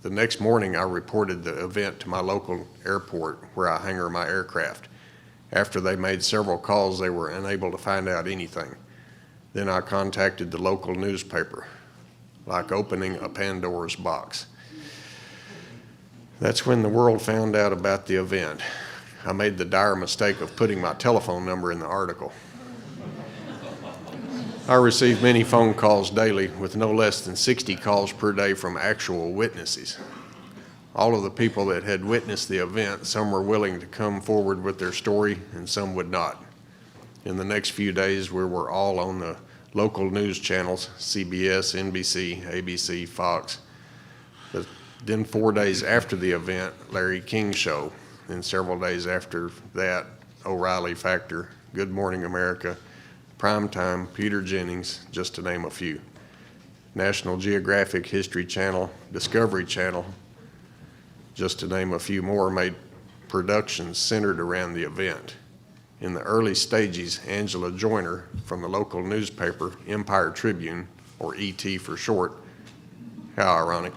The next morning, I reported the event to my local airport where I hangar my aircraft. After they made several calls, they were unable to find out anything. Then I contacted the local newspaper, like opening a Pandora's box. That's when the world found out about the event. I made the dire mistake of putting my telephone number in the article. I received many phone calls daily, with no less than 60 calls per day from actual witnesses. All of the people that had witnessed the event, some were willing to come forward with their story and some would not. In the next few days, we were all on the local news channels, CBS, NBC, ABC, Fox. Then 4 days after the event, Larry King Show. And several days after that, O'Reilly Factor, Good Morning America, Primetime, Peter Jennings, just to name a few. National Geographic, History Channel, Discovery Channel, just to name a few more, made productions centered around the event. In the early stages, Angela Joyner from the local newspaper, Empire Tribune, or ET for short, how ironic,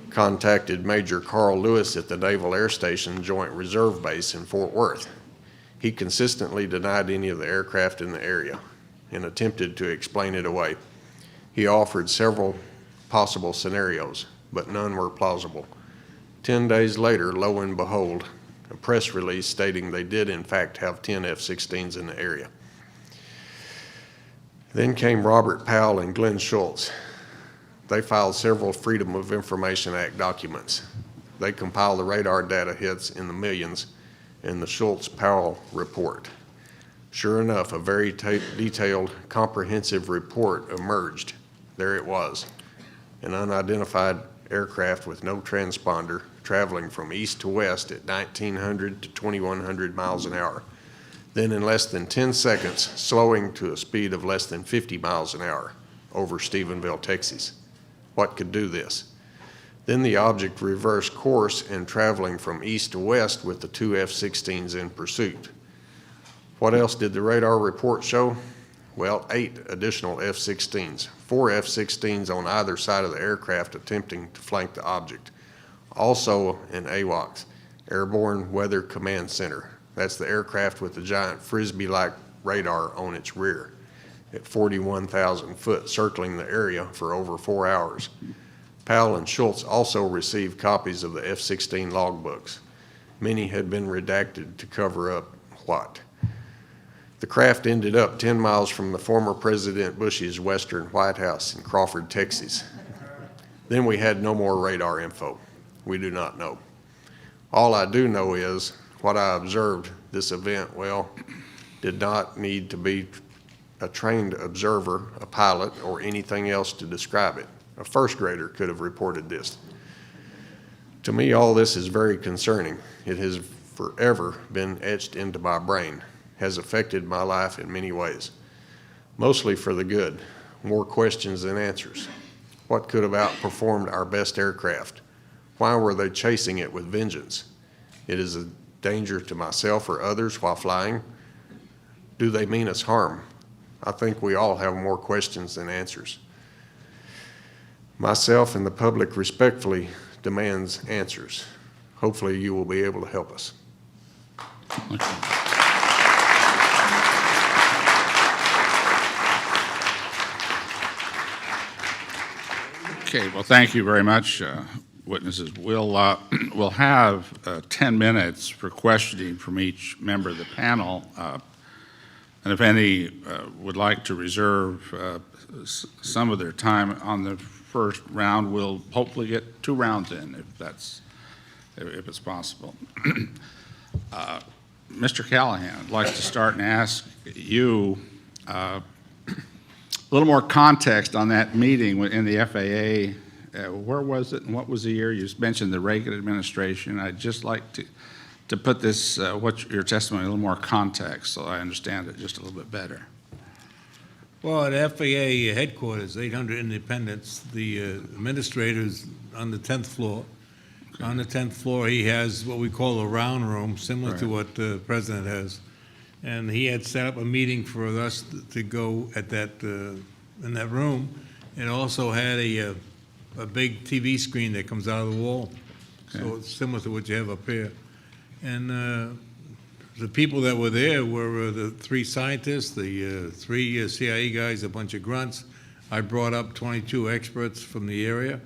contacted Major Carl Lewis at the Naval Air Station Joint Reserve Base in Fort Worth. He consistently denied any of the aircraft in the area and attempted to explain it away. He offered several possible scenarios, but none were plausible. 10 days later, lo and behold, a press release stating they did in fact have 10 F-16s in the area. Then came Robert Powell and Glenn Schultz. They filed several Freedom of Information Act documents. They compiled the radar data hits in the millions in the Schultz-Powell report. Sure enough, a very detailed, comprehensive report emerged. There it was, an unidentified aircraft with no transponder traveling from east to west at 1,900 to 2,100 miles an hour. Then in less than 10 seconds, slowing to a speed of less than 50 miles an hour over Stephenville, Texas. What could do this? Then the object reversed course and traveling from east to west with the 2 F-16s in pursuit. What else did the radar report show? Well, 8 additional F-16s, 4 F-16s on either side of the aircraft attempting to flank the object. Also an AWACS, Airborne Weather Command Center. That's the aircraft with the giant Frisbee-like radar on its rear at 41,000 foot, circling the area for over 4 hours. Powell and Schultz also received copies of the F-16 logbooks. Many had been redacted to cover up what? The craft ended up 10 miles from the former President Bush's Western White House in Crawford, Texas. Then we had no more radar info. We do not know. All I do know is what I observed this event, well, did not need to be a trained observer, a pilot, or anything else to describe it. A first grader could have reported this. To me, all this is very concerning. It has forever been etched into my brain, has affected my life in many ways, mostly for the good, more questions than answers. What could have outperformed our best aircraft? Why were they chasing it with vengeance? It is a danger to myself or others while flying. Do they mean us harm? I think we all have more questions than answers. Myself and the public respectfully demands answers. Hopefully you will be able to help us. Okay, well, thank you very much, witnesses. We'll have 10 minutes for questioning from each member of the panel. And if any would like to reserve some of their time on the first round, we'll hopefully get 2 rounds in, if it's possible. Mr. Callahan, I'd like to start and ask you a little more context on that meeting in the FAA. Where was it and what was the year? You mentioned the Reagan administration. I'd just like to put this, your testimony, in a little more context so I understand it just a little bit better. Well, at FAA headquarters, 800 Independence, the administrator's on the 10th floor. On the 10th floor, he has what we call a round room, similar to what the president has. And he had set up a meeting for us to go at that in that room. It also had a big TV screen that comes out of the wall, so it's similar to what you have up here. And The people that were there were the three scientists, the three CIA guys, a bunch of grunts. I brought up 22 experts from the area.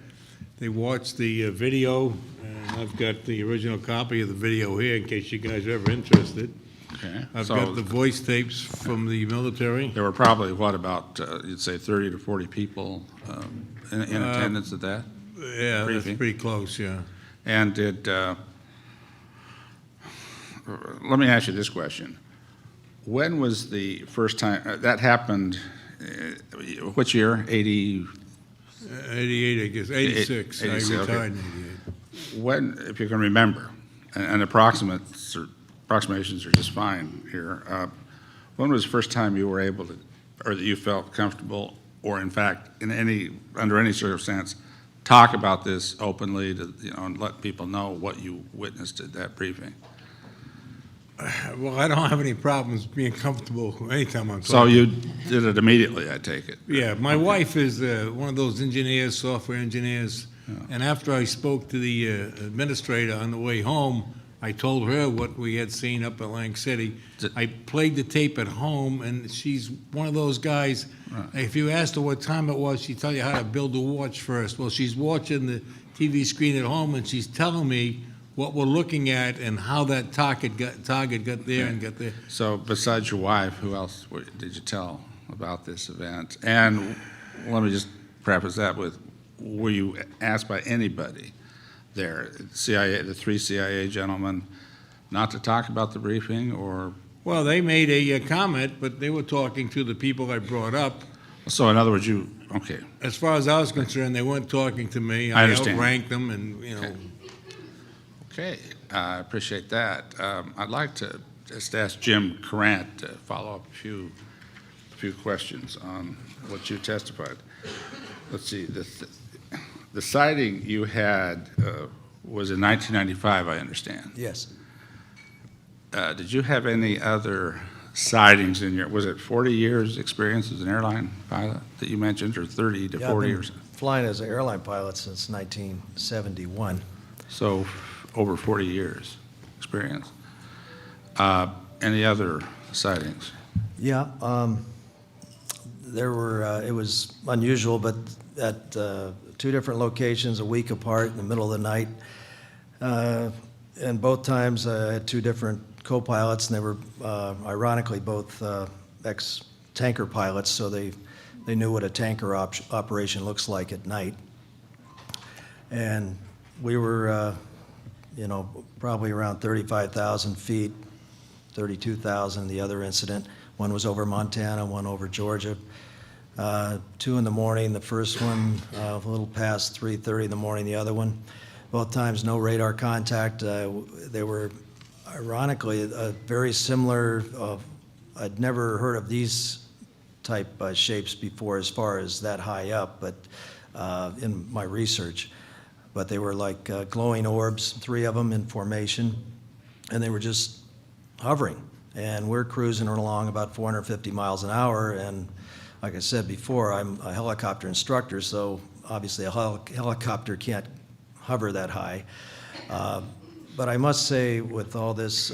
They watched the video, and I've got the original copy of the video here in case you guys are ever interested. Okay. I've So got the voice tapes from the military. there were probably, what, about, you'd say 30 to 40 people in attendance at that? Yeah, that's Briefing. pretty close, yeah. And did, let me ask you this question. When was the first time, that happened, which year? 80? 88, I guess, 86. 86, I okay. retired in 88. When, if you can remember, and approximations are just fine here, when was the first time you were able to, or that you felt comfortable, or in fact, under any circumstance, talk about this openly to, and let people know what you witnessed at that briefing? Well, I don't have any problems being comfortable anytime I'm talking. So you did it immediately, I take it? Yeah, my wife is one of those engineers, software engineers, and after I spoke to the administrator on the way home, I told her what we had seen up at Lang City. I played the tape at home, and she's one of those guys, if you asked her what time it was, she'd tell you how to build a watch first. Well, she's watching the TV screen at home, and she's telling me what we're looking at and how that target got there and got there. So besides your wife, who else did you tell about this event? And let me just preface that with, were you asked by anybody there, CIA, the three CIA gentlemen, not to talk about the briefing, or? Well, they made a comment, but they were talking to the people I brought up. So in other words, okay. As far as I was concerned, they weren't talking to me. I understand. outranked them, and Okay, I appreciate that. I'd like to just ask Jim Courant to follow up a few questions on what you testified. Let's see, the sighting you had was in 1995, I understand. Yes. Did you have any other sightings in was it 40 years experience as an airline pilot that you mentioned, or 30 to 40 years? Flying as an airline pilot since 1971. So over 40 years experience. Any other sightings? Yeah, there were, it was unusual, but at two different locations, a week apart in the middle of the night. And both times I had two different co-pilots, and they were ironically both ex-tanker pilots, so they knew what a tanker operation looks like at night. And we were, probably around 35,000 feet, 32,000 the other incident. One was over Montana, one over Georgia. 2 in the morning, the first one, a little past 3:30 in the morning, the other one. Both times, no radar contact. They were, ironically, very similar. I'd never heard of these type shapes before as far as that high up, but in my research. But they were like glowing orbs, 3 of them in formation, and they were just hovering. And we're cruising along about 450 miles an hour, and like I said before, I'm a helicopter instructor, so obviously a helicopter can't hover that high. But I must say, with all this,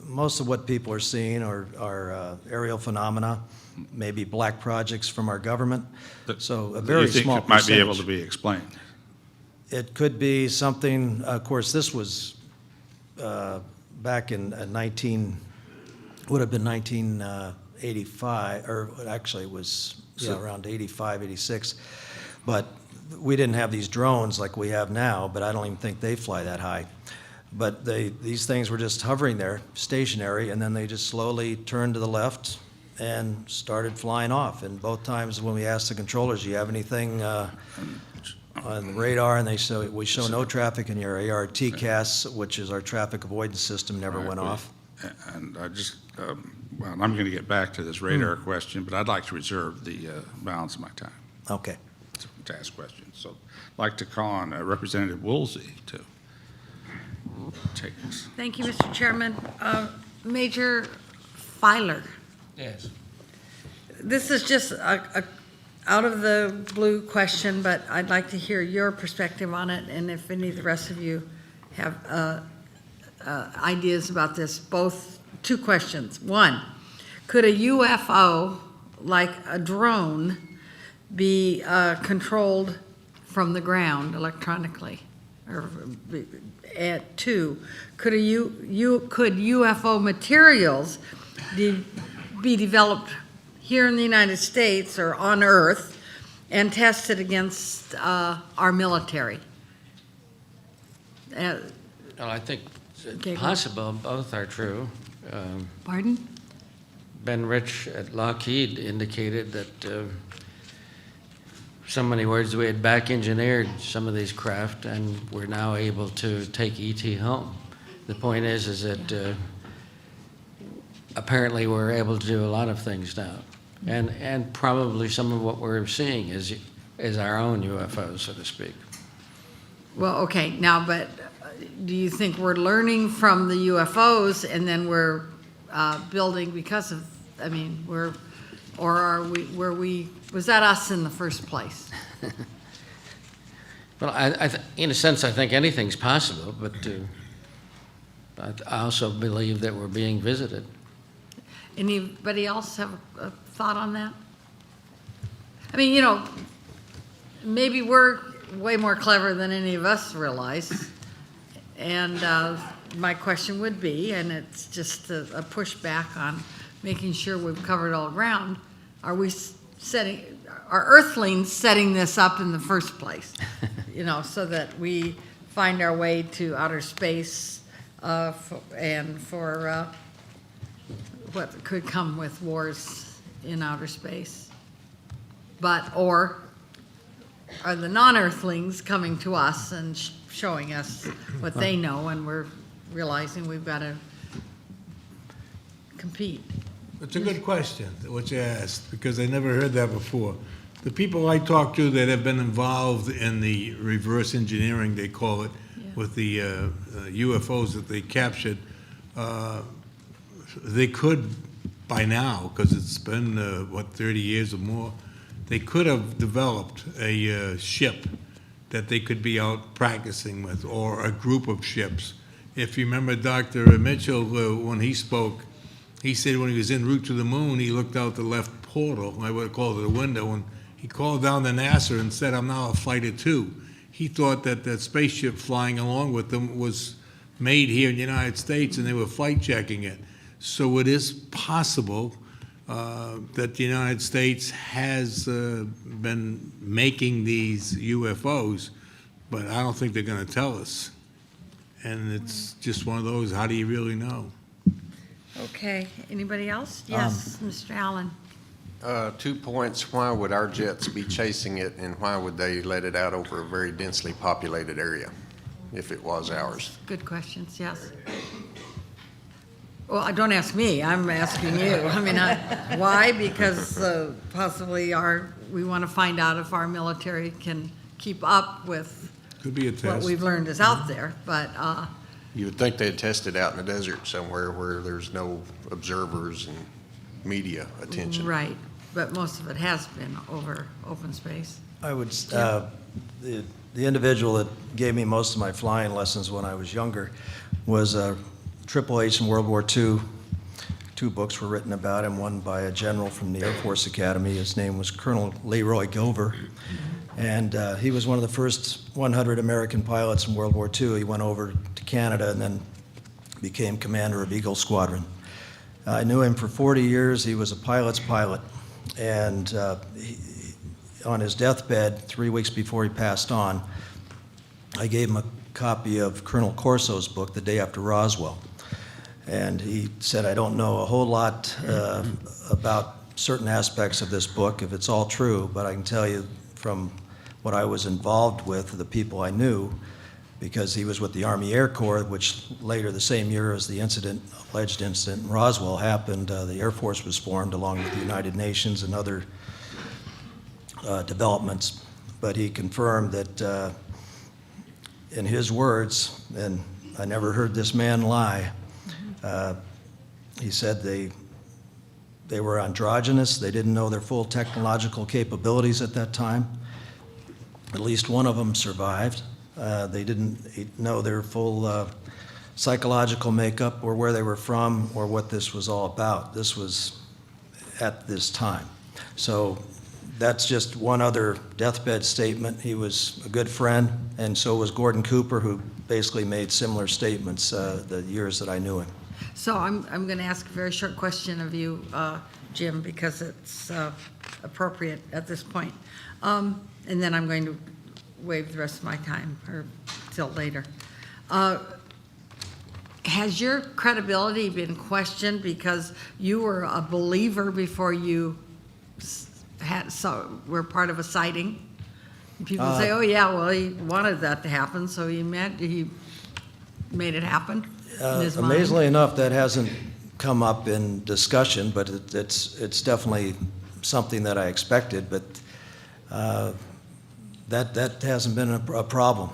most of what people are seeing are aerial phenomena, maybe black projects from our government. So a very small it might be percentage. able to be explained? It could be something, of course, this was back in would have been 1985, or actually it was around 85, 86. But we didn't have these drones like we have now, but I don't even think they fly that high. But these things were just hovering there, stationary, and then they just slowly turned to the left and started flying off. And both times when we asked the controllers, do you have anything on the radar, and they say, we show no traffic in your AR. TCAS, which is our traffic avoidance system, never went off. And I just, well, I'm going to get back to this radar question, but I'd like to reserve the balance of my time Okay. to ask questions. So I'd like to call on Representative Woolsey to take this. Thank you, Mr. Chairman. Major Filer, Yes. this is just a out-of-the-blue question, but I'd like to hear your perspective on it, and if any of the rest of you have ideas about this, two questions. One, could a UFO, like a drone, be controlled from the ground electronically? Two, could UFO materials be developed here in the United States or on Earth and tested against our military? Well, I think Okay, it's go. possible both are true. Pardon? Ben Rich at Lockheed indicated that so many words we had back engineered some of these craft, and we're now able to take ET home. The point is that apparently we're able to do a lot of things now, and probably some of what we're seeing is our own UFOs, so to speak. Well, okay, now, but do you think we're learning from the UFOs and then we're building because of, I mean, or are we, was that us in the first place? Well, in a sense, I think anything's possible, but I also believe that we're being visited. Anybody else have a thought on that? I mean, you know, maybe we're way more clever than any of us realize. And my question would be, and it's just a pushback on making sure we've covered all ground, are Earthlings setting this up in the first place? You know, so that we find our way to outer space and for what could come with wars in outer space. Or are the non-Earthlings coming to us and showing us what they know, and we're realizing we've got to compete? It's a good question, what you asked, because I never heard that before. The people I talk to that have been involved in the reverse engineering, they call it, with the UFOs that they captured, they could, by now, because it's been, 30 years or more, they could have developed a ship that they could be out practicing with, or a group of ships. If you remember Dr. Mitchell, when he spoke, he said when he was en route to the moon, he looked out the left portal, I would call it a window, and he called down to NASA and said, "I'm now a fighter too." He thought that that spaceship flying along with them was made here in the United States, and they were flight checking it. So it is possible that the United States has been making these UFOs, but I don't think they're going to tell us. And it's just one of those, how do you really know? Okay, anybody else? Yes, Mr. Allen. 2 points. Why would our jets be chasing it, and why would they let it out over a very densely populated area if it was ours? Good questions, yes. Well, don't ask me, I'm asking you. I mean, why? Because possibly we want to find out if our military can keep up with Could be a what test. we've learned is out there, but You would think they'd test it out in the desert somewhere where there's no observers and media attention. right, but most of it has been over open space. I would, the individual that gave me most of my flying lessons when I was younger was Triple H in World War II. 2 books were written about him, one by a general from the Air Force Academy. His name was Colonel Leroy Gover. And he was one of the first 100 American pilots in World War II. He went over to Canada and then became commander of Eagle Squadron. I knew him for 40 years. He was a pilot's pilot. And on his deathbed, 3 weeks before he passed on, I gave him a copy of Colonel Corso's book, The Day After Roswell. And he said, "I don't know a whole lot about certain aspects of this book, if it's all true, but I can tell you from what I was involved with, the people I knew, because he was with the Army Air Corps, which later the same year as the alleged incident in Roswell happened, the Air Force was formed along with the United Nations and other developments." But he confirmed that, in his words, and I never heard this man lie, he said they were androgynous. They didn't know their full technological capabilities at that time. At least one of them survived. They didn't know their full psychological makeup or where they were from or what this was all about. This was at this time. So that's just one other deathbed statement. He was a good friend, and so was Gordon Cooper, who basically made similar statements the years that I knew him. So I'm going to ask a very short question of you, Jim, because it's appropriate at this point. And then I'm going to waive the rest of my time or till later. Has your credibility been questioned because you were a believer before you were part of a sighting? People say, "Oh yeah, well he wanted that to happen, so he made it happen." In his mind. Amazingly enough, that hasn't come up in discussion, but it's definitely something that I expected. But that hasn't been a problem.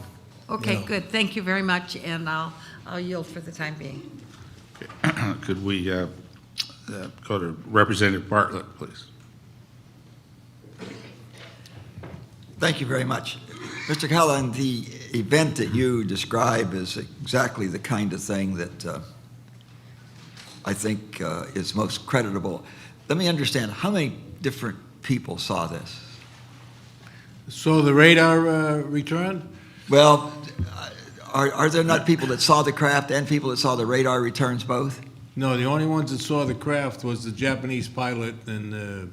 Okay, you know. good. Thank you very much, and I'll yield for the time being. Could we go to Representative Bartlett, please? Thank you very much. Mr. Cullen, the event that you describe is exactly the kind of thing that I think is most creditable. Let me understand, how many different people saw this? So the radar return? Well, are there not people that saw the craft and people that saw the radar returns both? No, the only ones that saw the craft was the Japanese pilot and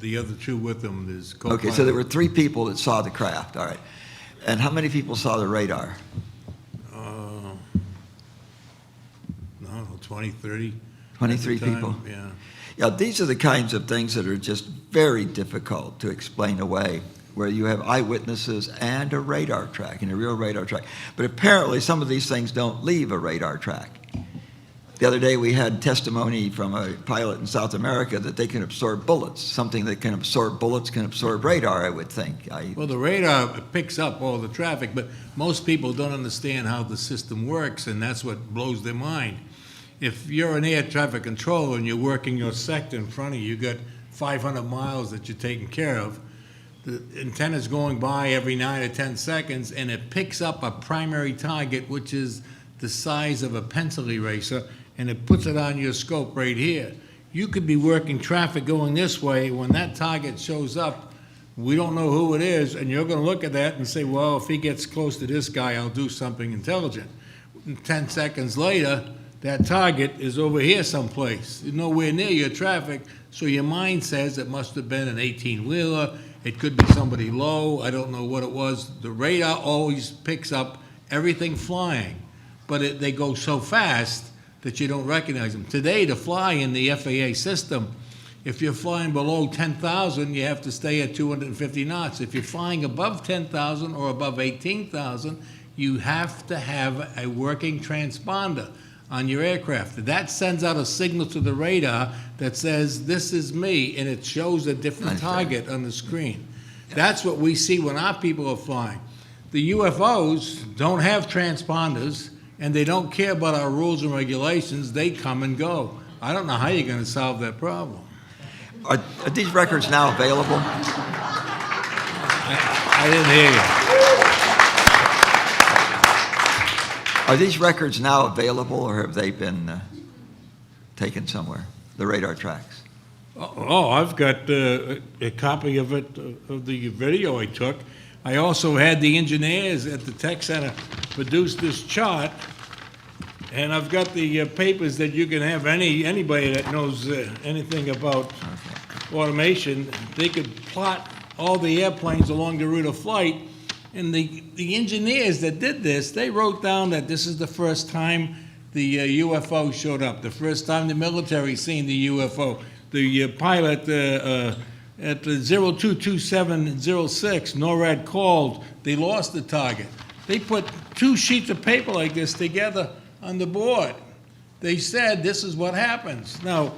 the other two with him, his co-pilot. Okay, so there were 3 people that saw the craft, all right. And how many people saw the radar? No, 20, 30. 23 at the time, people? Yeah. Yeah, these are the kinds of things that are just very difficult to explain away, where you have eyewitnesses and a radar track, and a real radar track. But apparently some of these things don't leave a radar track. The other day we had testimony from a pilot in South America that they can absorb bullets. Something that can absorb bullets can absorb radar, I would think. Well, the radar picks up all the traffic, but most people don't understand how the system works, and that's what blows their mind. If you're an air traffic controller and you're working your sector in front of you, you've got 500 miles that you're taking care of. The antenna's going by every 9 or 10 seconds, and it picks up a primary target, which is the size of a pencil eraser, and it puts it on your scope right here. You could be working traffic going this way. When that target shows up, we don't know who it is, and you're going to look at that and say, well, if he gets close to this guy, I'll do something intelligent. 10 seconds later, that target is over here someplace, nowhere near your traffic, so your mind says it must have been an 18-wheeler, it could be somebody low, I don't know what it was. The radar always picks up everything flying, but they go so fast that you don't recognize them. Today, to fly in the FAA system, if you're flying below 10,000, you have to stay at 250 knots. If you're flying above 10,000 or above 18,000, you have to have a working transponder on your aircraft. That sends out a signal to the radar that says, this is me, and it shows a different target on the screen. That's what we see when our people are flying. The UFOs don't have transponders, and they don't care about our rules and regulations. They come and go. I don't know how you're going to solve that problem. Are these records now available? I didn't hear you. Are these records now available, or have they been taken somewhere, the radar tracks? Oh, I've got a copy of it, of the video I took. I also had the engineers at the tech center produce this chart, and I've got the papers that you can have anybody that knows anything about automation. They could plot all the airplanes along the route of flight, and the engineers that did this, they wrote down that this is the first time the UFO showed up, the first time the military seen the UFO. The pilot at the 022706, NORAD called, they lost the target. They put 2 sheets of paper like this together on the board. They said, this is what happens. Now,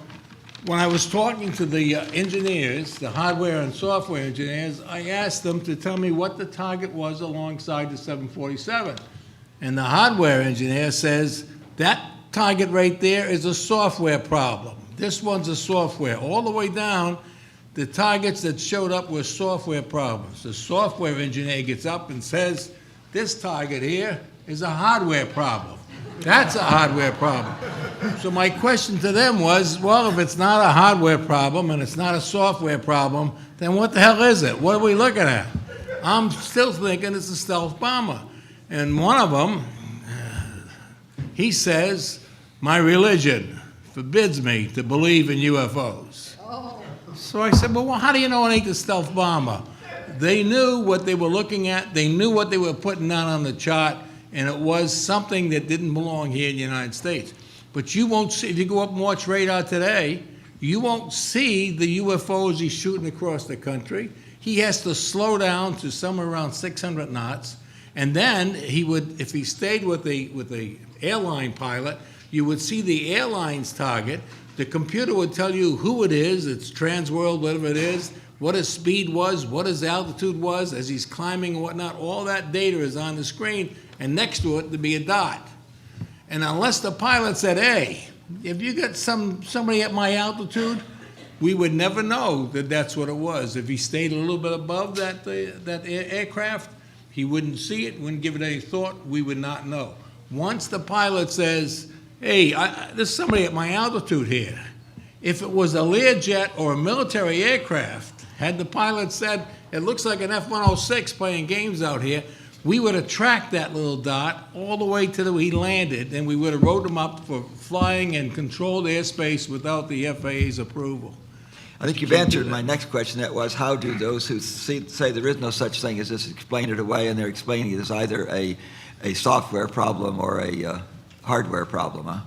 when I was talking to the engineers, the hardware and software engineers, I asked them to tell me what the target was alongside the 747. And the hardware engineer says, that target right there is a software problem. This one's a software. All the way down, the targets that showed up were software problems. The software engineer gets up and says, this target here is a hardware problem. That's a hardware problem. So my question to them was, well, if it's not a hardware problem and it's not a software problem, then what the hell is it? What are we looking at? I'm still thinking it's a stealth bomber. And one of them, he says, my religion forbids me to believe in UFOs. So I said, well, how do you know it ain't the stealth bomber? They knew what they were looking at. They knew what they were putting down on the chart, and it was something that didn't belong here in the United States. But you won't see, if you go up and watch radar today, you won't see the UFOs he's shooting across the country. He has to slow down to somewhere around 600 knots, and then he would, if he stayed with the airline pilot, you would see the airline's target. The computer would tell you who it is, it's Transworld, whatever it is, what his speed was, what his altitude was as he's climbing and whatnot. All that data is on the screen, and next to it, there'd be a dot. And unless the pilot said, hey, if you got somebody at my altitude, we would never know that that's what it was. If he stayed a little bit above that aircraft, he wouldn't see it, wouldn't give it any thought, we would not know. Once the pilot says, hey, there's somebody at my altitude here. If it was a Learjet or a military aircraft, had the pilot said, it looks like an F-106 playing games out here, we would have tracked that little dot all the way to he landed, and we would have wrote him up for flying and controlled airspace without the FAA's approval. I think you've answered my next question. That was, how do those who say there is no such thing as this explain it away, and they're explaining it as either a software problem or a hardware problem, huh?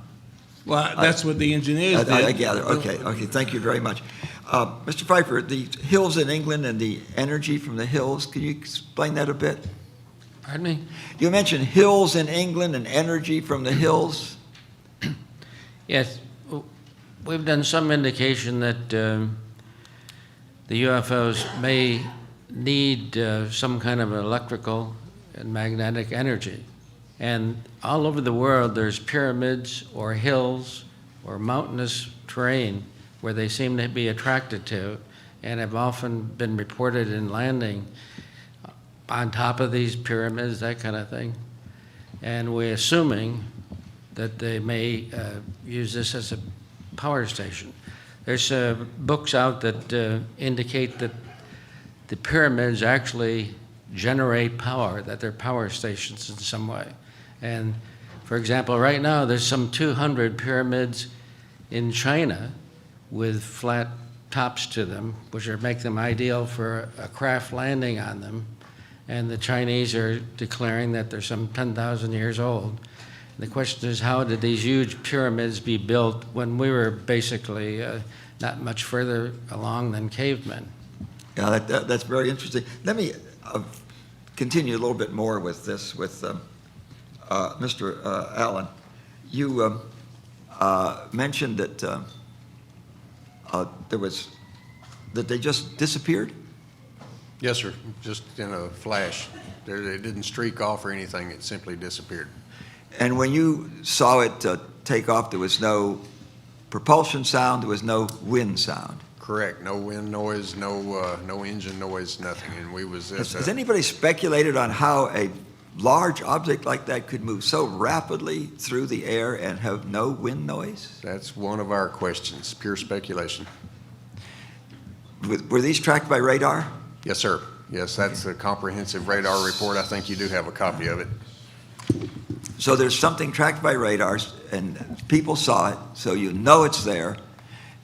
Well, that's what the engineers did. I gather. Okay, thank you very much. Mr. Pfeiffer, the hills in England and the energy from the hills, can you explain that a bit? Pardon me? You mentioned hills in England and energy from the hills. Yes, we've done some indication that the UFOs may need some kind of electrical and magnetic energy. And all over the world, there's pyramids or hills or mountainous terrain where they seem to be attracted to and have often been reported in landing on top of these pyramids, that kind of thing. And we're assuming that they may use this as a power station. There's books out that indicate that the pyramids actually generate power, that they're power stations in some way. And for example, right now there's some 200 pyramids in China with flat tops to them, which make them ideal for a craft landing on them. And the Chinese are declaring that they're some 10,000 years old. The question is, how did these huge pyramids be built when we were basically not much further along than cavemen? Yeah, that's very interesting. Let me continue a little bit more with this, with Mr. Allen. You mentioned that that they just disappeared? Yes, sir, just in a flash. They didn't streak off or anything, it simply disappeared. And when you saw it take off, there was no propulsion sound, there was no wind sound? Correct, no wind noise, no engine noise, nothing, and we was... Has anybody speculated on how a large object like that could move so rapidly through the air and have no wind noise? That's one of our questions, pure speculation. Were these tracked by radar? Yes, sir. Yes, that's a comprehensive radar report. I think you do have a copy of it. So there's something tracked by radars, and people saw it, so you know it's there,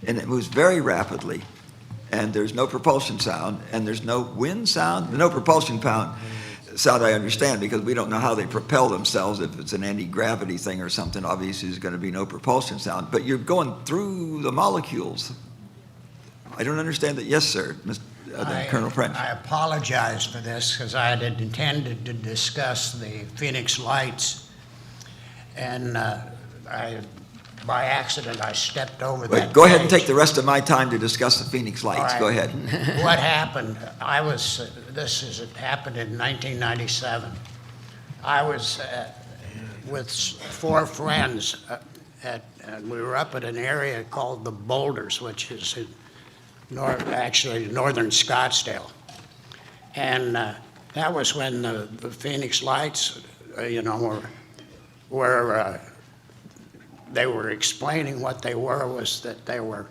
and it moves very rapidly, and there's no propulsion sound, and there's no wind sound. No propulsion sound I understand, because we don't know how they propel themselves. If it's an anti-gravity thing or something, obviously there's going to be no propulsion sound. But you're going through the molecules. I don't understand that. Yes, sir, Colonel French. I apologize for this because I had intended to discuss the Phoenix Lights, and by accident I stepped over that. Go ahead and take the rest of my time to discuss the Phoenix Lights. Right. Go ahead. What happened? It happened in 1997. I was with 4 friends, and we were up at an area called the Boulders, which is in northern Scottsdale. And that was when the Phoenix Lights, were they were explaining what they were was that they were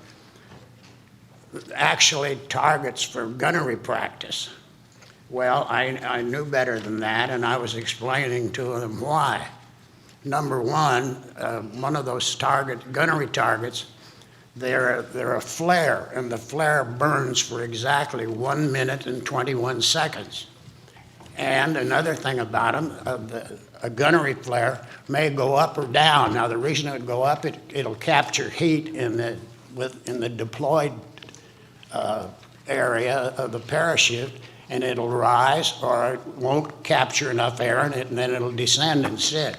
actually targets for gunnery practice. Well, I knew better than that, and I was explaining to them why. Number one of those gunnery targets, they're a flare, and the flare burns for exactly 1 minute and 21 seconds. And another thing about them, a gunnery flare may go up or down. Now, the reason it would go up, it'll capture heat in the deployed area of the parachute, and it'll rise, or it won't capture enough air in it, and then it'll descend and sit.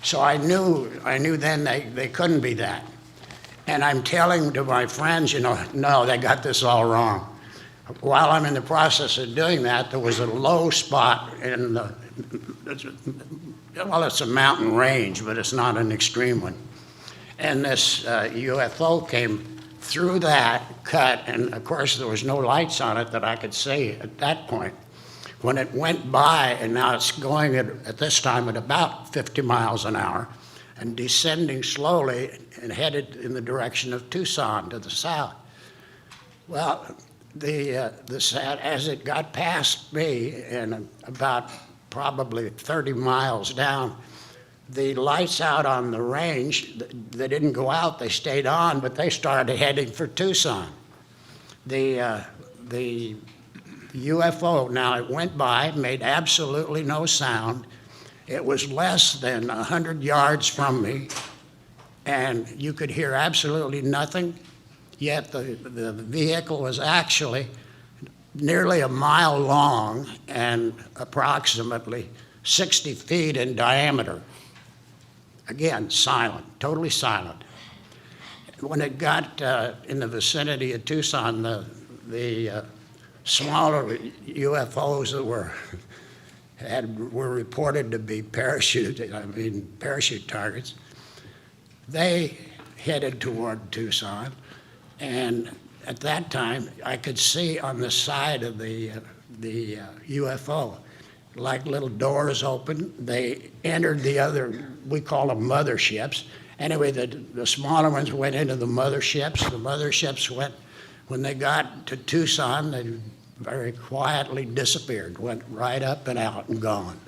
So I knew then they couldn't be that. And I'm telling to my friends, no, they got this all wrong. While I'm in the process of doing that, there was a low spot it's a mountain range, but it's not an extreme one. And this UFO came through that cut, and of course there was no lights on it that I could see at that point. When it went by, and now it's going at this time at about 50 miles an hour, and descending slowly and headed in the direction of Tucson to the south. Well, as it got past me and about probably 30 miles down, the lights out on the range, they didn't go out, they stayed on, but they started heading for Tucson. The UFO, now it went by, made absolutely no sound. It was less than 100 yards from me, and you could hear absolutely nothing, yet the vehicle was actually nearly a mile long and approximately 60 feet in diameter. Again, silent, totally silent. When it got in the vicinity of Tucson, the smaller UFOs that were reported to be parachute targets, they headed toward Tucson, and at that time I could see on the side of the UFO like little doors open. They entered the other, we call them motherships. Anyway, the smaller ones went into the motherships. The motherships went, when they got to Tucson, they very quietly disappeared, went right up and out and gone.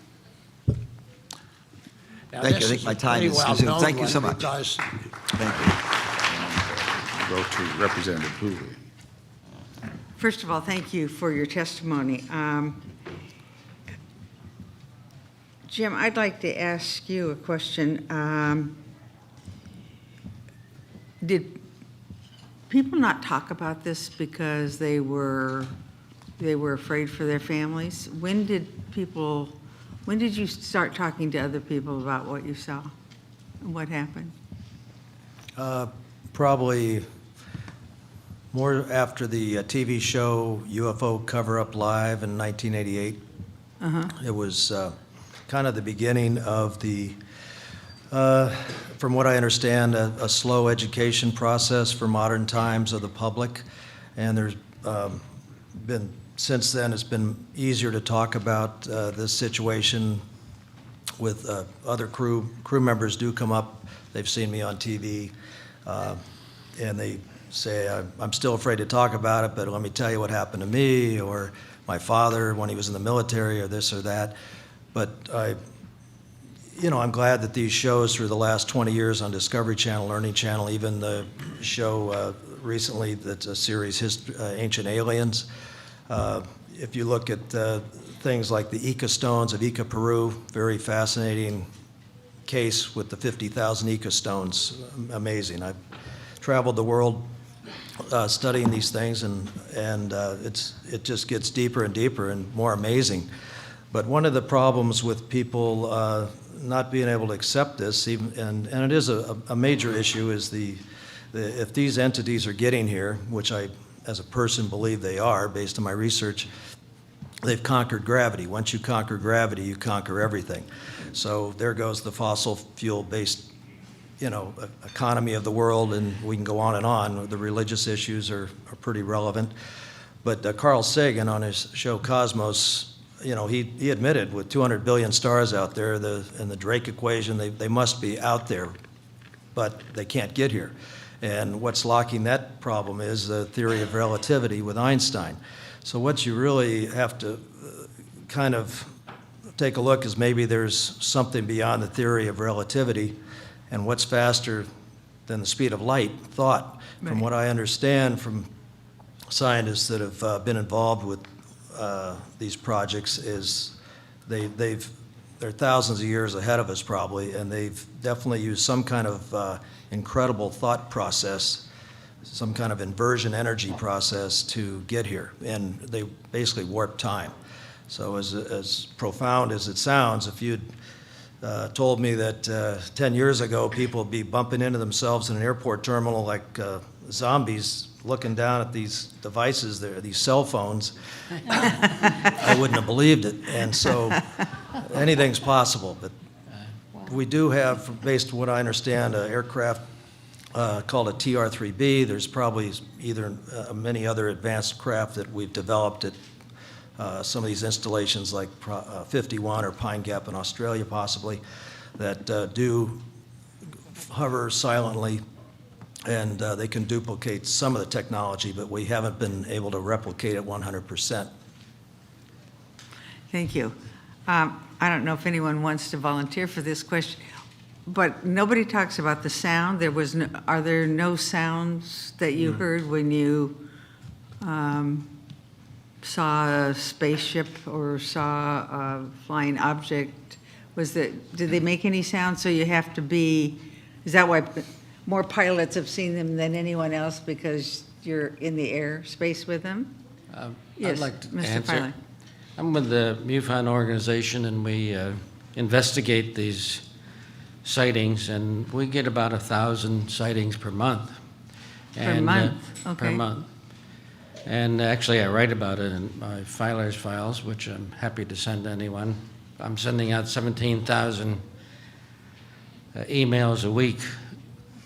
Now, Thank you. I think my time is consumed. Thank you so much. Thank you. Go to Representative Hooley. First of all, thank you for your testimony. Jim, I'd like to ask you a question. Did people not talk about this because they were afraid for their families? When did you start talking to other people about what you saw and what happened? Probably more after the TV show UFO Cover-Up Live in 1988. It was kind of the beginning of the, from what I understand, a slow education process for modern times of the public. And there's been, since then, it's been easier to talk about this situation with other crew members do come up. They've seen me on TV, and they say, I'm still afraid to talk about it, but let me tell you what happened to me, or my father when he was in the military, or this or that. But I'm glad that these shows for the last 20 years on Discovery Channel, Learning Channel, even the show recently that's a series, Ancient Aliens. If you look at things like the Ica stones of Ica, Peru, very fascinating case with the 50,000 Ica stones, amazing. I've traveled the world studying these things, and it just gets deeper and deeper and more amazing. But one of the problems with people not being able to accept this, and it is a major issue, is if these entities are getting here, which I, as a person, believe they are, based on my research, they've conquered gravity. Once you conquer gravity, you conquer everything. So there goes the fossil fuel-based, economy of the world, and we can go on and on. The religious issues are pretty relevant. But Carl Sagan, on his show Cosmos, he admitted with 200 billion stars out there, and the Drake equation, they must be out there. but they can't get here. And what's locking that problem is the theory of relativity with Einstein. So what you really have to kind of take a look is maybe there's something beyond the theory of relativity, and what's faster than the speed of light, thought. From Right. what I understand from scientists that have been involved with these projects is they're thousands of years ahead of us probably, and they've definitely used some kind of incredible thought process, some kind of inversion energy process to get here, and they basically warp time. So as profound as it sounds, if you'd told me that 10 years ago people would be bumping into themselves in an airport terminal like zombies looking down at these devices, these cell phones, I wouldn't have believed it. And so anything's possible. But we do have, based on what I understand, an aircraft called a TR-3B. There's probably either many other advanced craft that we've developed at some of these installations like 51 or Pine Gap in Australia possibly, that do hover silently, and they can duplicate some of the technology, but we haven't been able to replicate it 100%. Thank you. I don't know if anyone wants to volunteer for this question, but nobody talks about the sound. Are there no sounds that you heard when you saw a spaceship or saw a flying object? Did they make any sound? So you have to be, is that why more pilots have seen them than anyone else, because you're in the airspace with them? Yes, I'd like to Mr. answer. Pilot. I'm with the MUFON organization, and we investigate these sightings, and we get about 1,000 sightings per month. Per month? Per Okay. month. And actually, I write about it in my filer's files, which I'm happy to send to anyone. I'm sending out 17,000 emails a week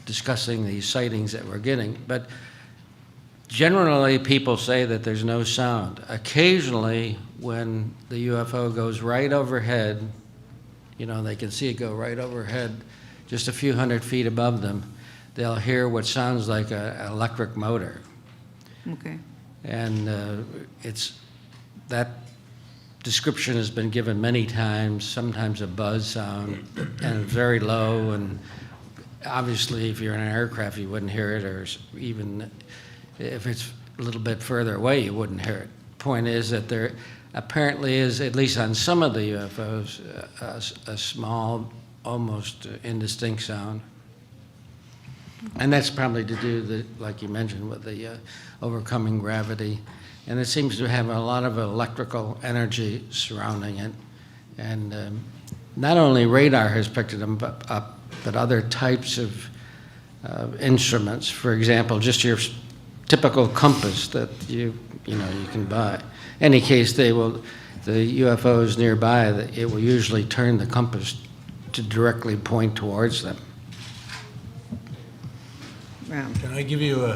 discussing these sightings that we're getting. But generally, people say that there's no sound. Occasionally, when the UFO goes right overhead, you know, they can see it go right overhead, just a few hundred feet above them, they'll hear what sounds like an electric motor. Okay. And that description has been given many times, sometimes a buzz sound, and very low, and obviously if you're in an aircraft you wouldn't hear it, or even if it's a little bit further away you wouldn't hear it. Point is that there apparently is, at least on some of the UFOs, a small, almost indistinct sound. And that's probably to do, like you mentioned, with the overcoming gravity. And it seems to have a lot of electrical energy surrounding it. And not only radar has picked it up, but other types of instruments. For example, just your typical compass that you can buy. In any case, the UFOs nearby, it will usually turn the compass to directly point towards them. Wow. Can I give you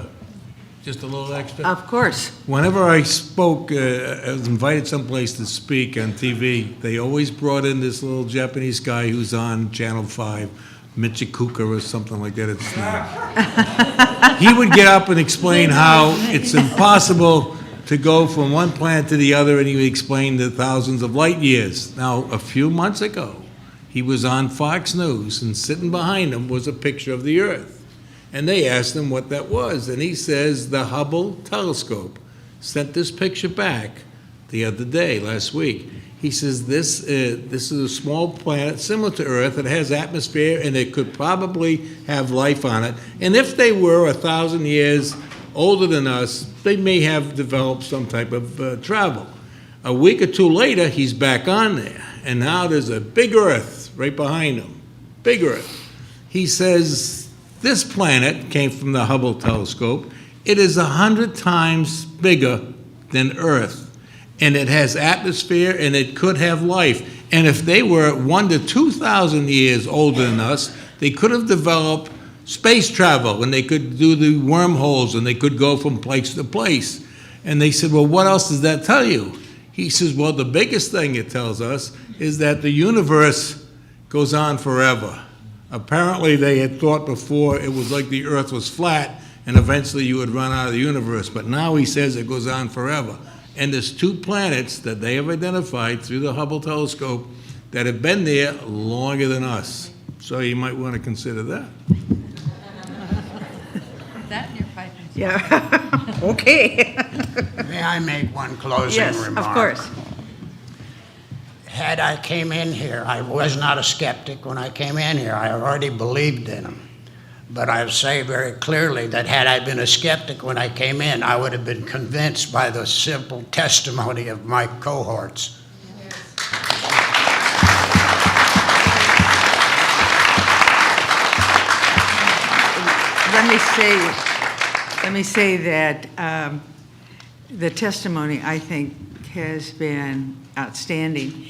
just a little extra? Of course. Whenever I spoke, I was invited someplace to speak on TV, they always brought in this little Japanese guy who's on Channel 5, Michikuka or something like that, it's name. He would get up and explain how it's impossible to go from one planet to the other, and he would explain the thousands of light years. Now, a few months ago, he was on Fox News, and sitting behind him was a picture of the Earth. And they asked him what that was, and he says the Hubble telescope sent this picture back the other day, last week. He says this is a small planet similar to Earth. It has atmosphere, and it could probably have life on it. And if they were 1,000 years older than us, they may have developed some type of travel. A week or two later, he's back on there, and now there's a big Earth right behind him, big Earth. He says this planet came from the Hubble telescope. It is 100 times bigger than Earth, and it has atmosphere, and it could have life. And if they were 1,000 to 2,000 years older than us, they could have developed space travel, and they could do the wormholes, and they could go from place to place. And they said, well, what else does that tell you? He says, well, the biggest thing it tells us is that the universe goes on forever. Apparently, they had thought before it was like the Earth was flat, and eventually you would run out of the universe. But now he says it goes on forever. And there's 2 planets that they have identified through the Hubble telescope that have been there longer than us. So you might want to consider that. That in your pipe. Yeah, okay. May I make one closing Yes, remark? of course. Had I came in here, I was not a skeptic when I came in here. I already believed in them. But I say very clearly that had I been a skeptic when I came in, I would have been convinced by the simple testimony of my cohorts. Let me say that the testimony, I think, has been outstanding.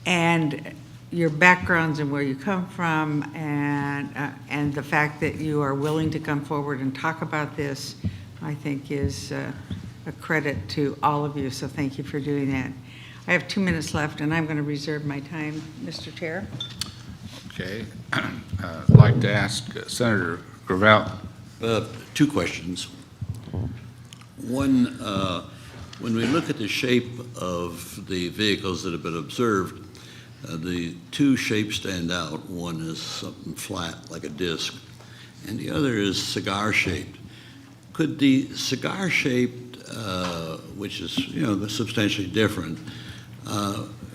And your backgrounds and where you come from, and the fact that you are willing to come forward and talk about this, I think is a credit to all of you, so thank you for doing that. I have 2 minutes left, and I'm going to reserve my time, Mr. Chair. Okay. I'd like to ask Senator Gravel. 2 questions. One, when we look at the shape of the vehicles that have been observed, the 2 shapes stand out. One is something flat, like a disc, and the other is cigar-shaped. Could the cigar-shaped, which is, substantially different,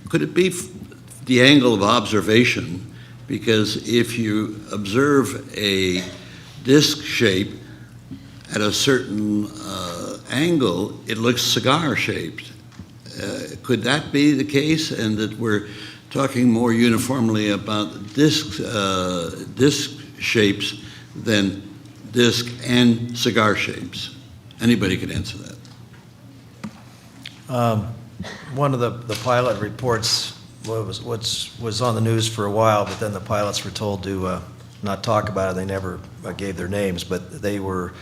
could it be the angle of observation? Because if you observe a disc shape at a certain angle, it looks cigar-shaped. Could that be the case, and that we're talking more uniformly about disc shapes than disc and cigar shapes? Anybody could answer that. One of the pilot reports was on the news for a while, but then the pilots were told to not talk about it. They never gave their names, but they were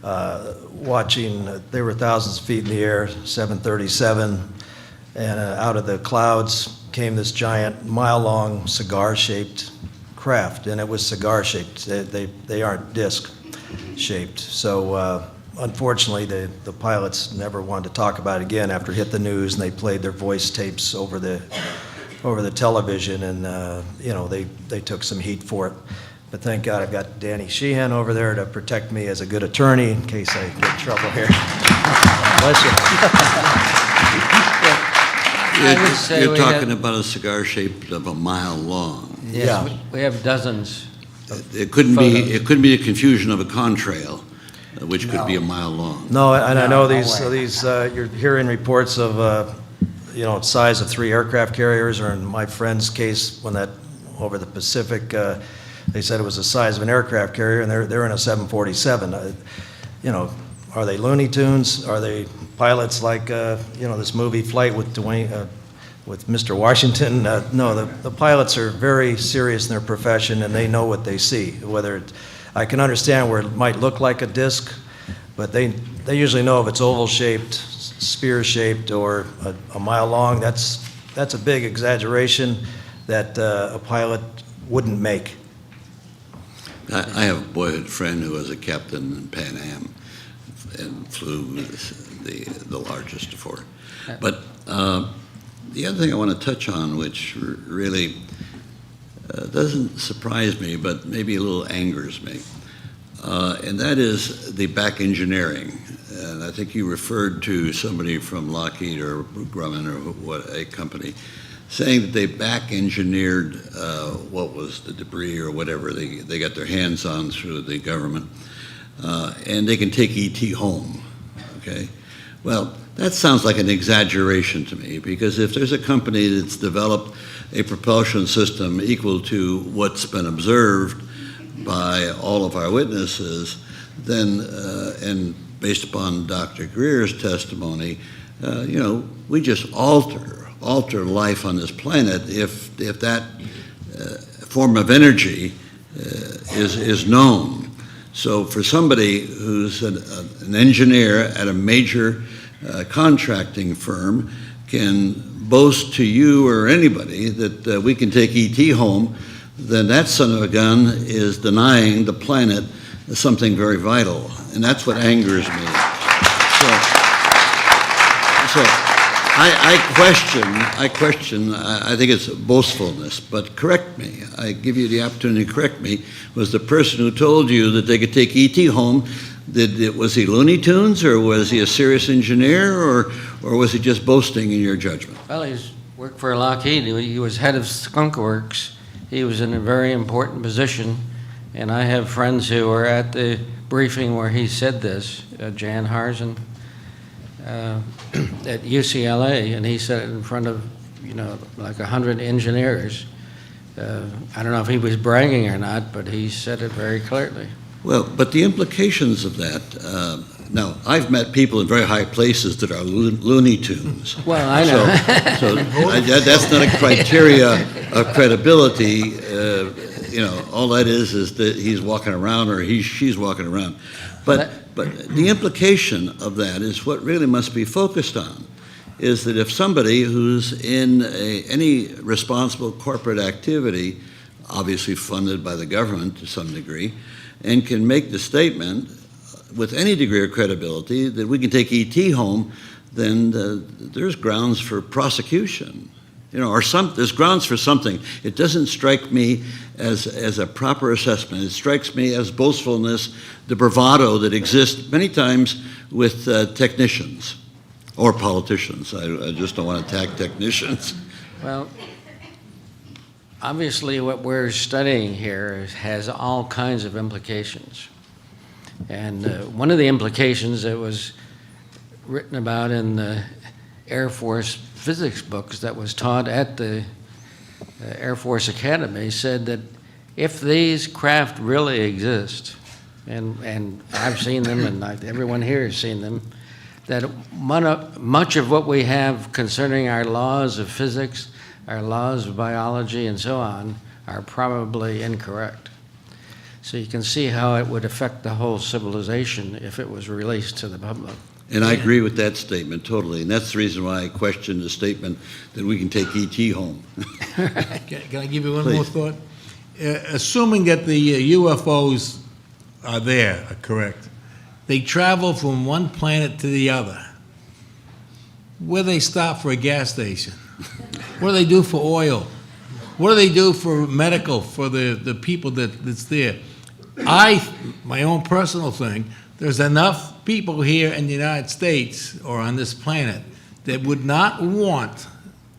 watching. They were thousands of feet in the air, 737, and out of the clouds came this giant, mile-long, cigar-shaped craft, and it was cigar-shaped. They aren't disc-shaped. So unfortunately, the pilots never wanted to talk about it again after it hit the news, and they played their voice tapes over the television, and they took some heat for it. But thank God I've got Danny Sheehan over there to protect me as a good attorney in case I get in trouble here. Bless you. I would say You're we talking have- about a cigar shaped of a mile long. Yes, Yeah. we have dozens. It couldn't Photos. be. It couldn't be a confusion of a contrail, which could be a mile long. No, and I know No, no these, way. you're hearing reports of, size of 3 aircraft carriers, or in my friend's case, when that, over the Pacific, they said it was the size of an aircraft carrier, and they're in a 747. Are they Looney Tunes? Are they pilots like, this movie Flight with with Mr. Washington? No, the pilots are very serious in their profession, and they know what they see. I can understand where it might look like a disc, but they usually know if it's oval-shaped, spear-shaped, or a mile long. That's a big exaggeration that a pilot wouldn't make. I have a boyhood friend who was a captain in Pan Am and flew the largest of 4. But the other thing I want to touch on, which really doesn't surprise me, but maybe a little angers me, and that is the back engineering. And I think you referred to somebody from Lockheed or Grumman or what, a company, saying that they back engineered what was the debris or whatever they got their hands on through the government, and they can take ET home. Okay, well, that sounds like an exaggeration to me, because if there's a company that's developed a propulsion system equal to what's been observed by all of our witnesses, then, and based upon Dr. Greer's testimony, we just alter life on this planet if that form of energy is known. So for somebody who's an engineer at a major contracting firm can boast to you or anybody that we can take ET home, then that son of a gun is denying the planet something very vital, and that's what angers me. So I think it's boastfulness, but correct me. I give you the opportunity to correct me. Was the person who told you that they could take E.T. home, was he Looney Tunes, or was he a serious engineer, or was he just boasting in your judgment? Well, he's worked for Lockheed. He was head of Skunk Works. He was in a very important position, and I have friends who were at the briefing where he said this, Jan Harzen, at UCLA, and he said it in front of, like 100 engineers. I don't know if he was bragging or not, but he said it very clearly. Well, but the implications of that, now, I've met people in very high places that are Looney Tunes. Well, I know. That's not a criteria of credibility. All that is that he's walking around or she's walking around. But the implication of that is what really must be focused on, is that if somebody who's in any responsible corporate activity, obviously funded by the government to some degree, and can make the statement with any degree of credibility that we can take E.T. home, then there's grounds for prosecution, there's grounds for something. It doesn't strike me as a proper assessment. It strikes me as boastfulness, the bravado that exists many times with technicians or politicians. I just don't want to attack technicians. Well, obviously what we're studying here has all kinds of implications. And one of the implications that was written about in the Air Force physics books that was taught at the Air Force Academy said that if these craft really exist, and I've seen them and everyone here has seen them, that much of what we have concerning our laws of physics, our laws of biology and so on, are probably incorrect. So you can see how it would affect the whole civilization if it was released to the public. And I agree with that statement totally, and that's the reason why I question the statement that we can take E.T. home. Can I give you one Please. more thought? Assuming that the UFOs are there, are correct, they travel from one planet to the other. Where do they stop for a gas station? What do they do for oil? What do they do for medical, for the people that's there? My own personal thing, there's enough people here in the United States or on this planet that would not want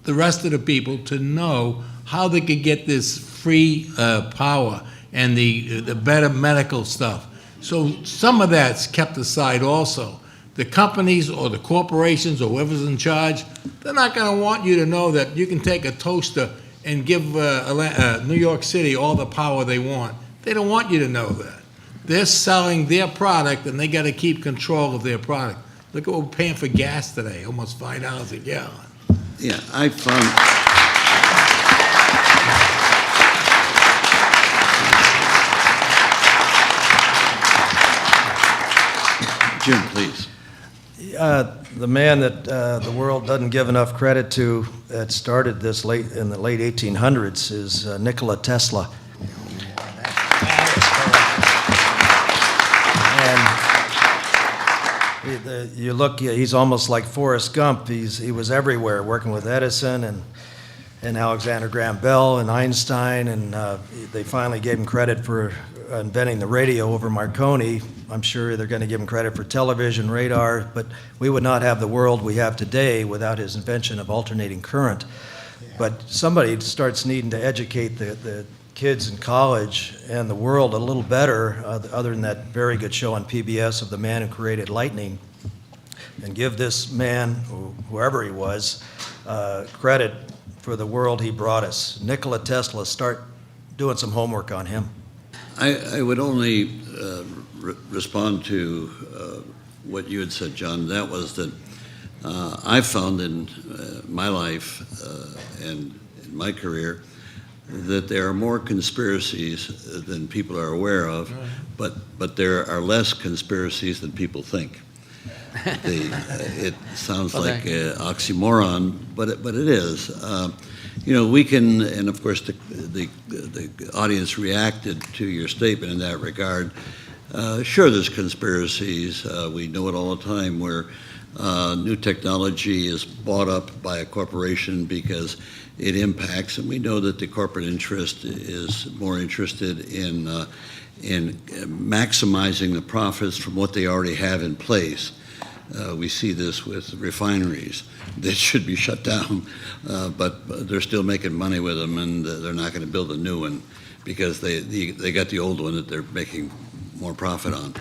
the rest of the people to know how they could get this free power and the better medical stuff. So some of that's kept aside also. The companies or the corporations or whoever's in charge, they're not going to want you to know that you can take a toaster and give New York City all the power they want. They don't want you to know that. They're selling their product, and they got to keep control of their product. Look at what we're paying for gas today, almost $5 a gallon. Yeah, I found... Jim, please. The man that the world doesn't give enough credit to that started this in the late 1800s is Nikola Tesla. And you look, he's almost like Forrest Gump. He was everywhere, working with Edison and Alexander Graham Bell and Einstein, and they finally gave him credit for inventing the radio over Marconi. I'm sure they're going to give him credit for television, radar, but we would not have the world we have today without his invention of alternating current. But somebody starts needing to educate the kids in college and the world a little better, other than that very good show on PBS of the man who created lightning, and give this man, whoever he was, credit for the world he brought us. Nikola Tesla, start doing some homework on him. I would only respond to what you had said, John. That was that I've found in my life and in my career that there are more conspiracies than people are aware of, but there are less conspiracies than people think. It sounds Well, like an oxymoron, but it is. We can, and of course the audience reacted to your statement in that regard. Sure, there's conspiracies. We know it all the time where new technology is bought up by a corporation because it impacts, and we know that the corporate interest is more interested in maximizing the profits from what they already have in place. We see this with refineries that should be shut down, but they're still making money with them, and they're not going to build a new one because they got the old one that they're making more profit on.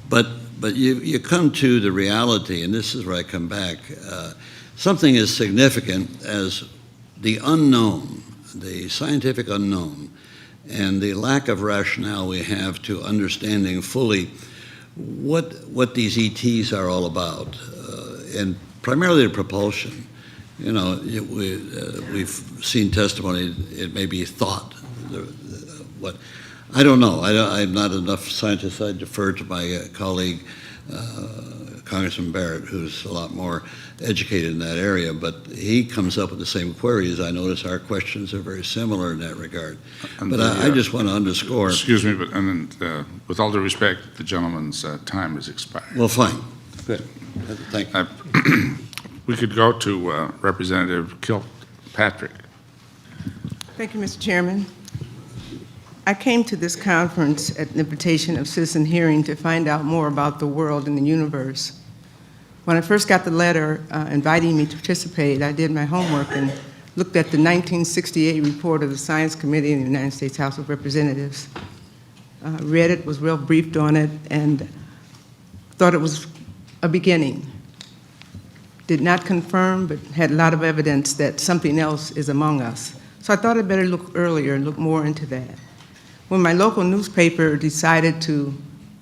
But you come to the reality, and this is where I come back. Something as significant as the unknown, the scientific unknown, and the lack of rationale we have to understanding fully what these ETs are all about, and primarily the propulsion. We've seen testimony. It may be thought. What I don't know. I'm not enough scientist. I defer to my colleague, Congressman Barrett, who's a lot more educated in that area, but he comes up with the same queries. I notice our questions are very similar in that regard. But I just want to underscore. Excuse me, but with all due respect, the gentleman's time has expired. Well, fine. Good. Thank you. We could go to Representative Kilpatrick. Thank you, Mr. Chairman. I came to this conference at the invitation of Citizen Hearing to find out more about the world and the universe. When I first got the letter inviting me to participate, I did my homework and looked at the 1968 report of the Science Committee in the United States House of Representatives. Read it, was well briefed on it, and thought it was a beginning. Did not confirm, but had a lot of evidence that something else is among us. So I thought I'd better look earlier and look more into that. When my local newspaper decided to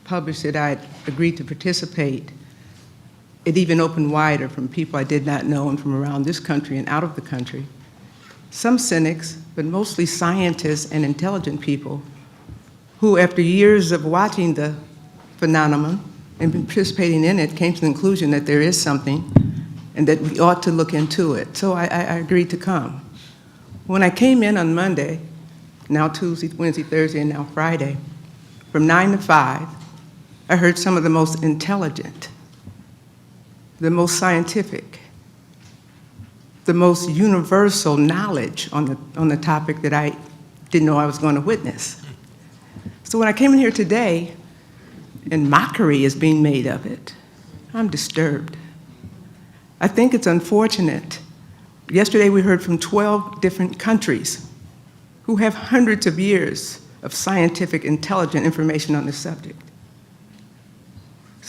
publish it, I agreed to participate. It even opened wider from people I did not know and from around this country and out of the country. Some cynics, but mostly scientists and intelligent people who, after years of watching the phenomenon and participating in it, came to the conclusion that there is something and that we ought to look into it. So I agreed to come. When I came in on Monday, now Tuesday, Wednesday, Thursday, and now Friday, from 9 to 5, I heard some of the most intelligent, the most scientific, the most universal knowledge on the topic that I didn't know I was going to witness. So when I came in here today, and mockery is being made of it, I'm disturbed. I think it's unfortunate. Yesterday we heard from 12 different countries who have hundreds of years of scientific, intelligent information on this subject.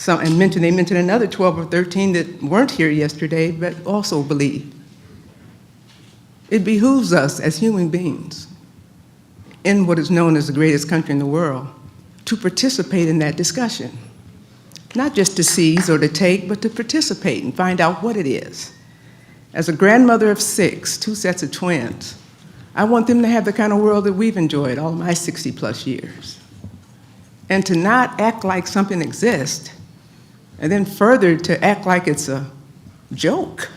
They mentioned another 12 or 13 that weren't here yesterday, but also believe. It behooves us as human beings in what is known as the greatest country in the world to participate in that discussion. Not just to seize or to take, but to participate and find out what it is. As a grandmother of 6, 2 sets of twins, I want them to have the kind of world that we've enjoyed all my 60-plus years. And to not act like something exists, and then further to act like it's a joke,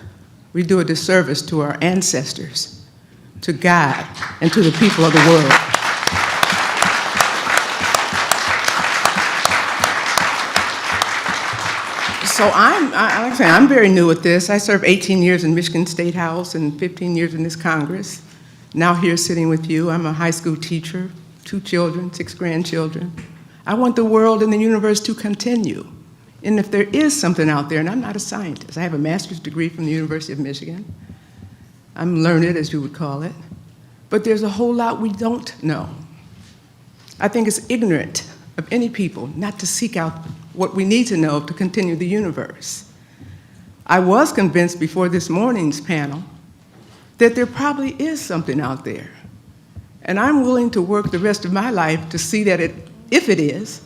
we do a disservice to our ancestors, to God, and to the people of the world. So I'm very new at this. I served 18 years in Michigan State House and 15 years in this Congress. Now here sitting with you, I'm a high school teacher, 2 children, 6 grandchildren. I want the world and the universe to continue. And if there is something out there, and I'm not a scientist, I have a master's degree from the University of Michigan. I'm learned, as you would call it. But there's a whole lot we don't know. I think it's ignorant of any people not to seek out what we need to know to continue the universe. I was convinced before this morning's panel that there probably is something out there. And I'm willing to work the rest of my life to see that if it is,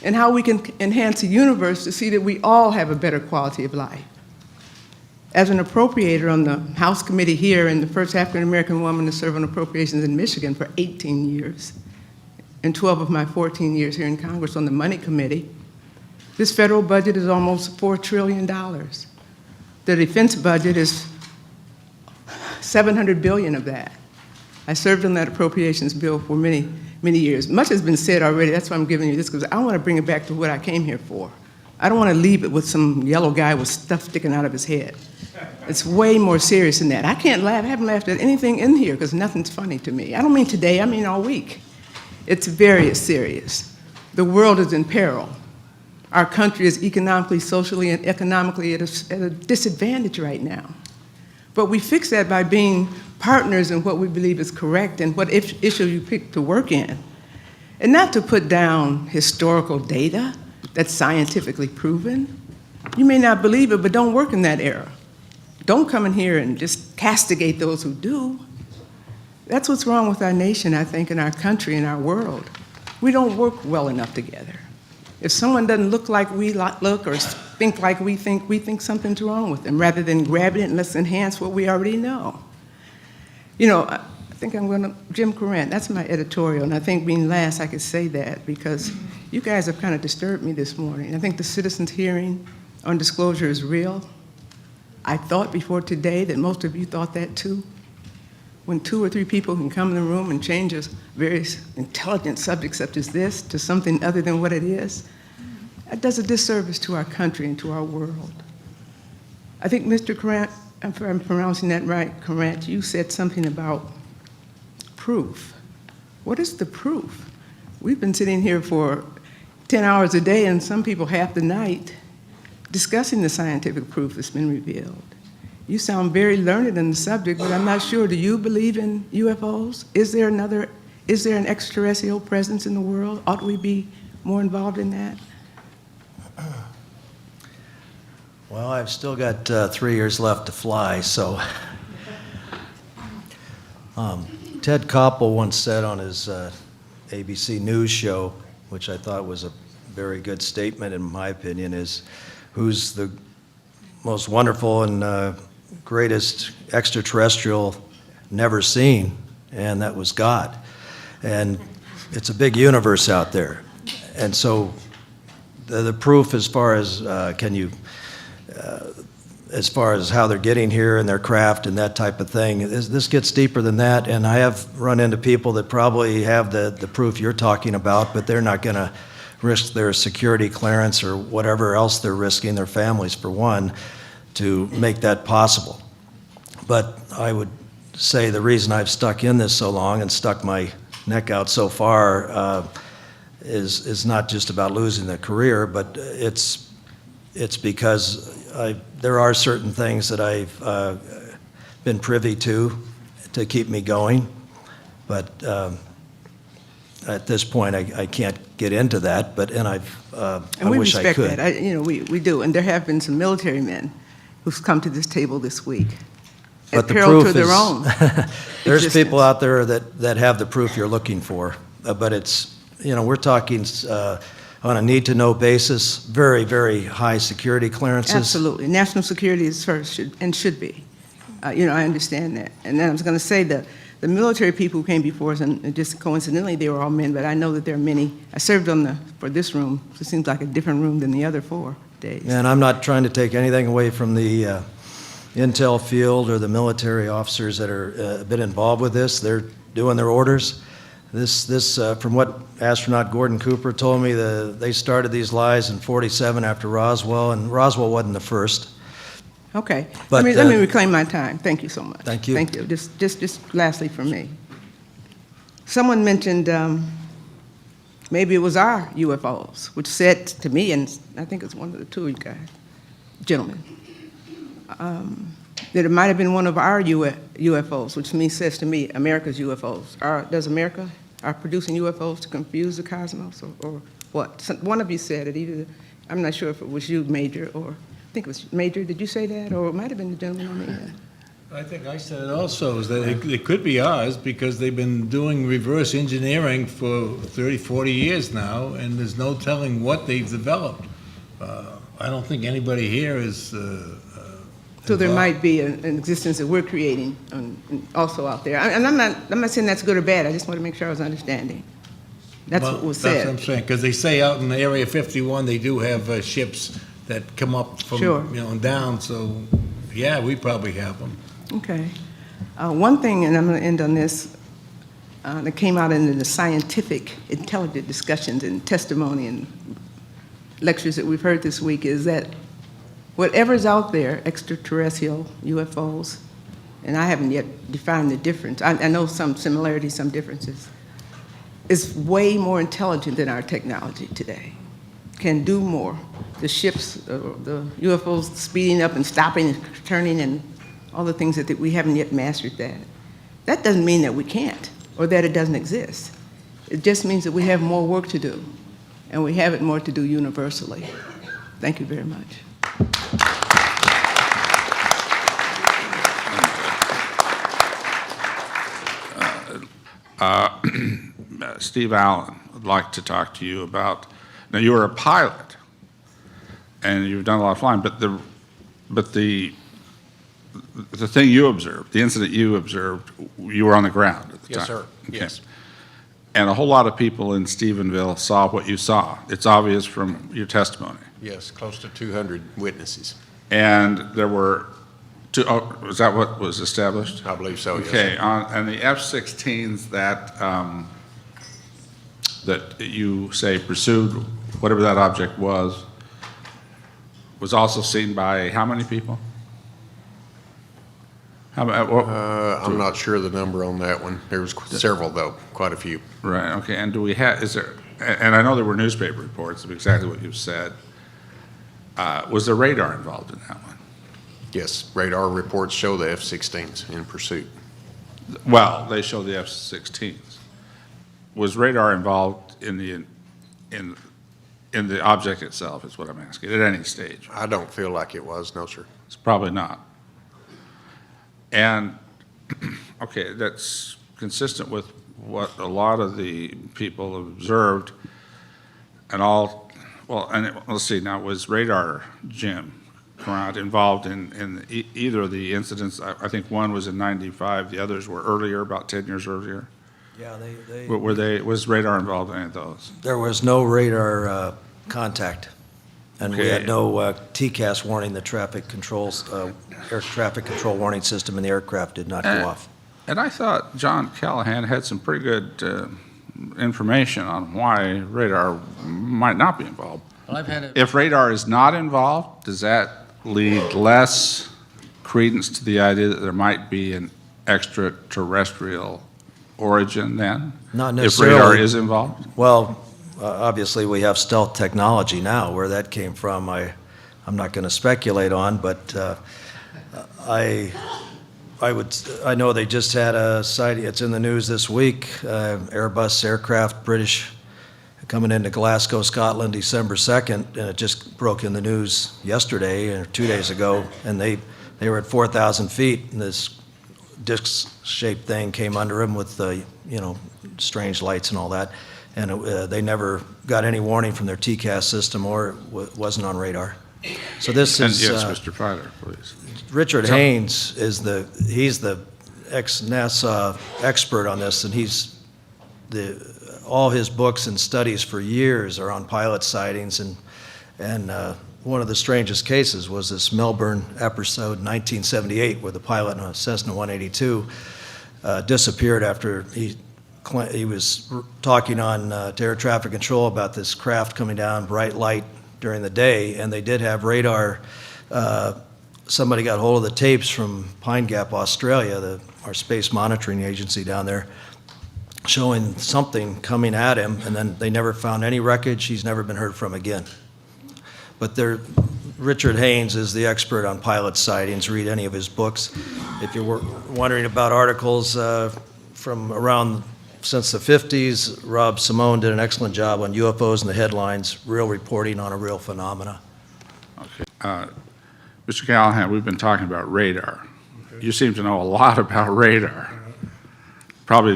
and how we can enhance the universe to see that we all have a better quality of life. As an appropriator on the House committee here and the first African-American woman to serve on appropriations in Michigan for 18 years, and 12 of my 14 years here in Congress on the Money Committee, This federal budget is almost $4 trillion. The defense budget is $700 billion of that. I served on that appropriations bill for many, many years. Much has been said already. That's why I'm giving you this, because I want to bring it back to what I came here for. I don't want to leave it with some yellow guy with stuff sticking out of his head. It's way more serious than that. I can't laugh. I haven't laughed at anything in here because nothing's funny to me. I don't mean today. I mean all week. It's very serious. The world is in peril. Our country is economically, socially, and economically at a disadvantage right now. But we fix that by being partners in what we believe is correct and what issue you pick to work in. And not to put down historical data that's scientifically proven. You may not believe it, but don't work in that era. Don't come in here and just castigate those who do. That's what's wrong with our nation, I think, and our country and our world. We don't work well enough together. If someone doesn't look like we look or think like we think something's wrong with them, rather than grabbing it and let's enhance what we already know. You know, I think I'm going to, Jim Courant, that's my editorial, and I think being last I could say that because you guys have kind of disturbed me this morning. I think the citizens' hearing on disclosure is real. I thought before today that most of you thought that too. When 2 or 3 people can come in the room and change a very intelligent subject such as this to something other than what it is, that does a disservice to our country and to our world. I think Mr. Courant, if I'm pronouncing that right, Courant, you said something about proof. What is the proof? We've been sitting here for 10 hours a day and some people half the night discussing the scientific proof that's been revealed. You sound very learned in the subject, but I'm not sure. Do you believe in UFOs? Is there an extraterrestrial presence in the world? Ought we be more involved in that? Well, I've still got 3 years left to fly, so. Ted Koppel once said on his ABC News show, which I thought was a very good statement in my opinion, is who's the most wonderful and greatest extraterrestrial never seen, and that was God. And it's a big universe out there. And so the proof as far as as far as how they're getting here and their craft and that type of thing, this gets deeper than that. And I have run into people that probably have the proof you're talking about, but they're not going to risk their security clearance or whatever else they're risking, their families for one, to make that possible. But I would say the reason I've stuck in this so long and stuck my neck out so far is not just about losing the career, but it's because there are certain things that I've been privy to keep me going. But at this point, I can't get into that. But I wish I could. That. We do, and there have been some military men who've come to this table this week. But the peril proof to their is, own there's existence. people out there that have the proof you're looking for. But it's, we're talking on a need-to-know basis, very, very high security clearances. Absolutely. National security is first, should be. I understand that. And then I was going to say that the military people who came before us, and just coincidentally, they were all men, but I know that there are many. I served for this room. It seems like a different room than the other 4 days. And I'm not trying to take anything away from the intel field or the military officers that are been involved with this. They're doing their orders. This from what astronaut Gordon Cooper told me, they started these lies in '47 after Roswell, and Roswell wasn't the first. Okay. But, let me reclaim my time. Thank you so much. Thank you. Thank you. Just lastly from me. Someone mentioned maybe it was our UFOs, which said to me, and I think it's one of the 2 of you guys, gentlemen, that it might have been one of our UFOs, which says to me, America's UFOs. Does America are producing UFOs to confuse the cosmos, or what? One of you said it. Either I'm not sure if it was you, Major, or I think it was Major. Did you say that, or it might have been the gentleman on the end? I think I said it also, is that it could be ours because they've been doing reverse engineering for 30, 40 years now, and there's no telling what they've developed. I don't think anybody here is So there might be an existence that we're creating also out there. And I'm not saying that's good or bad. I just want to make sure I was understanding. That's Well, what was That's said. what I'm saying, because they say out in Area 51, they do have ships that come up from, Sure. and down, so, yeah, we probably have them. Okay. One thing, and I'm going to end on this, that came out in the scientific, intelligent discussions and testimony and lectures that we've heard this week is that whatever's out there, extraterrestrial, UFOs, and I haven't yet defined the difference. I know some similarities, some differences, is way more intelligent than our technology today, can do more. The ships, the UFOs speeding up and stopping and turning and all the things that we haven't yet mastered that. That doesn't mean that we can't or that it doesn't exist. It just means that we have more work to do, and we have it more to do universally. Thank you very much. Steve Allen would like to talk to you about, now you were a pilot and you've done a lot of flying, but the thing you observed, the incident you observed, you were on the ground at the time. Yes, sir. Okay. Yes. And a whole lot of people in Stephenville saw what you saw. It's obvious from your testimony. Yes, close to 200 witnesses. And there were two, oh, was that what was established? I believe so, yes. Okay, and the F-16s that, that you say pursued whatever that object was also seen by how many people? How about, I'm not sure the number on that one. There was several, though, quite a few. right, okay, and do we have, is there, and I know there were newspaper reports of exactly what you said. Was there radar involved in that one? Yes, radar reports show the F-16s in pursuit. Well, they show the F-16s. Was radar involved in the object itself, is what I'm asking, at any stage? I don't feel like it was, no, sir. It's probably not. And, okay, that's consistent with what a lot of the people have observed and all, well, and let's see, now was radar, Jim Conrad, involved in either of the incidents? I think one was in 95, the others were earlier, about 10 years earlier. Yeah, Was radar involved in any of those? there was no radar contact, and we Okay. had no TCAS warning. The traffic controls, air traffic control warning system in the aircraft did not go off. And I thought John Callahan had some pretty good information on why radar might not be involved. Well, I've had If radar is not involved, does that lead less credence to the idea that there might be an extraterrestrial origin then? Not If radar necessarily. is involved? Well, obviously, we have stealth technology now. Where that came from, I'm not going to speculate on, but I know they just had a sighting, it's in the news this week, Airbus aircraft, British, coming into Glasgow, Scotland, December 2nd, and it just broke in the news yesterday or 2 days ago, and they were at 4,000 feet, and this disc-shaped thing came under them with, strange lights and all that, and they never got any warning from their TCAS system or wasn't on radar. So this And is... yes, Mr. Filer, please. Richard Haynes he's the ex-NASA expert on this, and all his books and studies for years are on pilot sightings, and one of the strangest cases was this Melbourne episode in 1978 where the pilot in a Cessna 182 disappeared after he was talking on to air traffic control about this craft coming down, bright light during the day, and they did have radar. Somebody got hold of the tapes from Pine Gap, Australia, our space monitoring agency down there, showing something coming at him, and then they never found any wreckage. He's never been heard from again. But Richard Haynes is the expert on pilot sightings. Read any of his books. If you're wondering about articles from around since the 50s, Rob Simone did an excellent job on UFOs and the headlines, real reporting on a real phenomena. Okay. Mr. Callahan, we've been talking about radar. You seem to know a lot about radar. Probably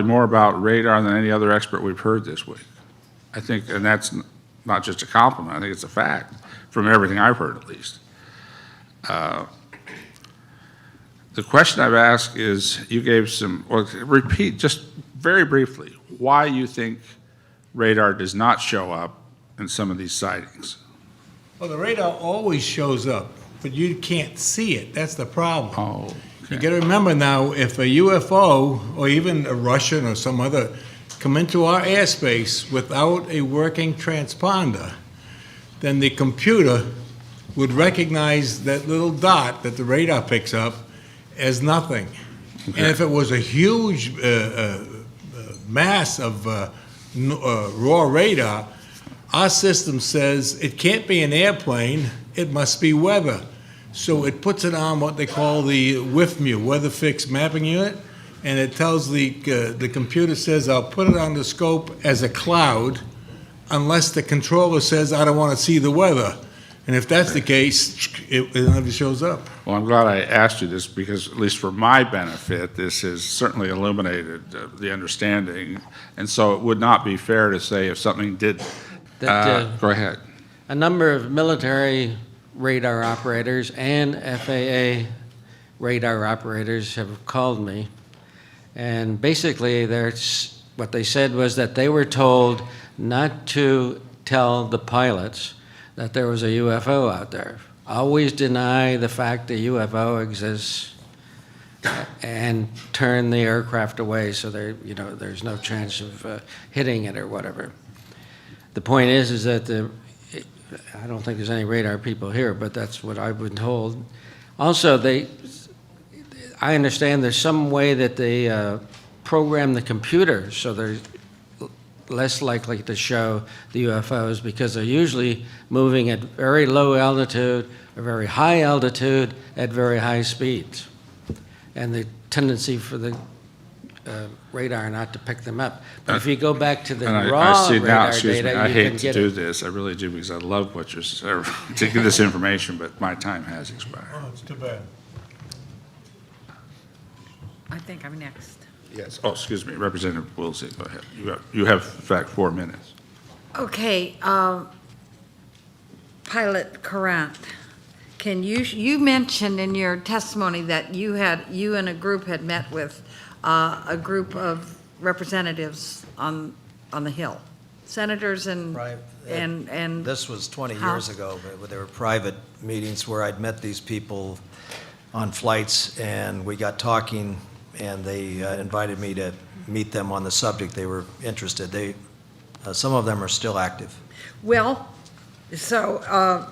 more about radar than any other expert we've heard this week. I think, and that's not just a compliment, I think it's a fact, from everything I've heard at least. The question I've asked is, you gave repeat just very briefly, why you think radar does not show up in some of these sightings. Well, the radar always shows up, but you can't see it. That's the problem. Oh, You got to remember now, if a UFO or even a Russian or some other come into our airspace without a working transponder, then the computer would recognize that little dot that the radar picks up as nothing. And if it was a huge mass of raw radar, our system says it can't be an airplane, it must be weather. So it puts it on what they call the WFMU, Weather Fixed Mapping Unit, and it tells the computer says, I'll put it on the scope as a cloud unless the controller says, I don't want to see the weather. And if that's the case, it never shows up. Well, I'm glad I asked you this because, at least for my benefit, this has certainly illuminated the understanding. And so it would not be fair to say if something did. Go ahead. A number of military radar operators and FAA radar operators have called me. And basically, what they said was that they were told not to tell the pilots that there was a UFO out there. Always deny the fact the UFO exists and turn the aircraft away so there's no chance of hitting it or whatever. The point is that I don't think there's any radar people here, but that's what I've been told. Also, I understand there's some way that they program the computer so they're less likely to show the UFOs because they're usually moving at very low altitude or very high altitude at very high speeds. And the tendency for the radar not to pick them up. But if you go back to the raw radar data, I you hate can to get do it. this, I really do, because I love what you're to get this information, but my time has expired. Oh, it's too bad. I think I'm next. Yes. Oh, excuse me, Representative Woolsey, go ahead. You have, in fact, 4 minutes. Okay, Pilot Courant, you mentioned in your testimony that you and a group had met with a group of representatives on the Hill, senators and Right. and This was 20 House. years ago, but there were private meetings where I'd met these people on flights, and we got talking, and they invited me to meet them on the subject. They were interested. Some of them are still active. Well, so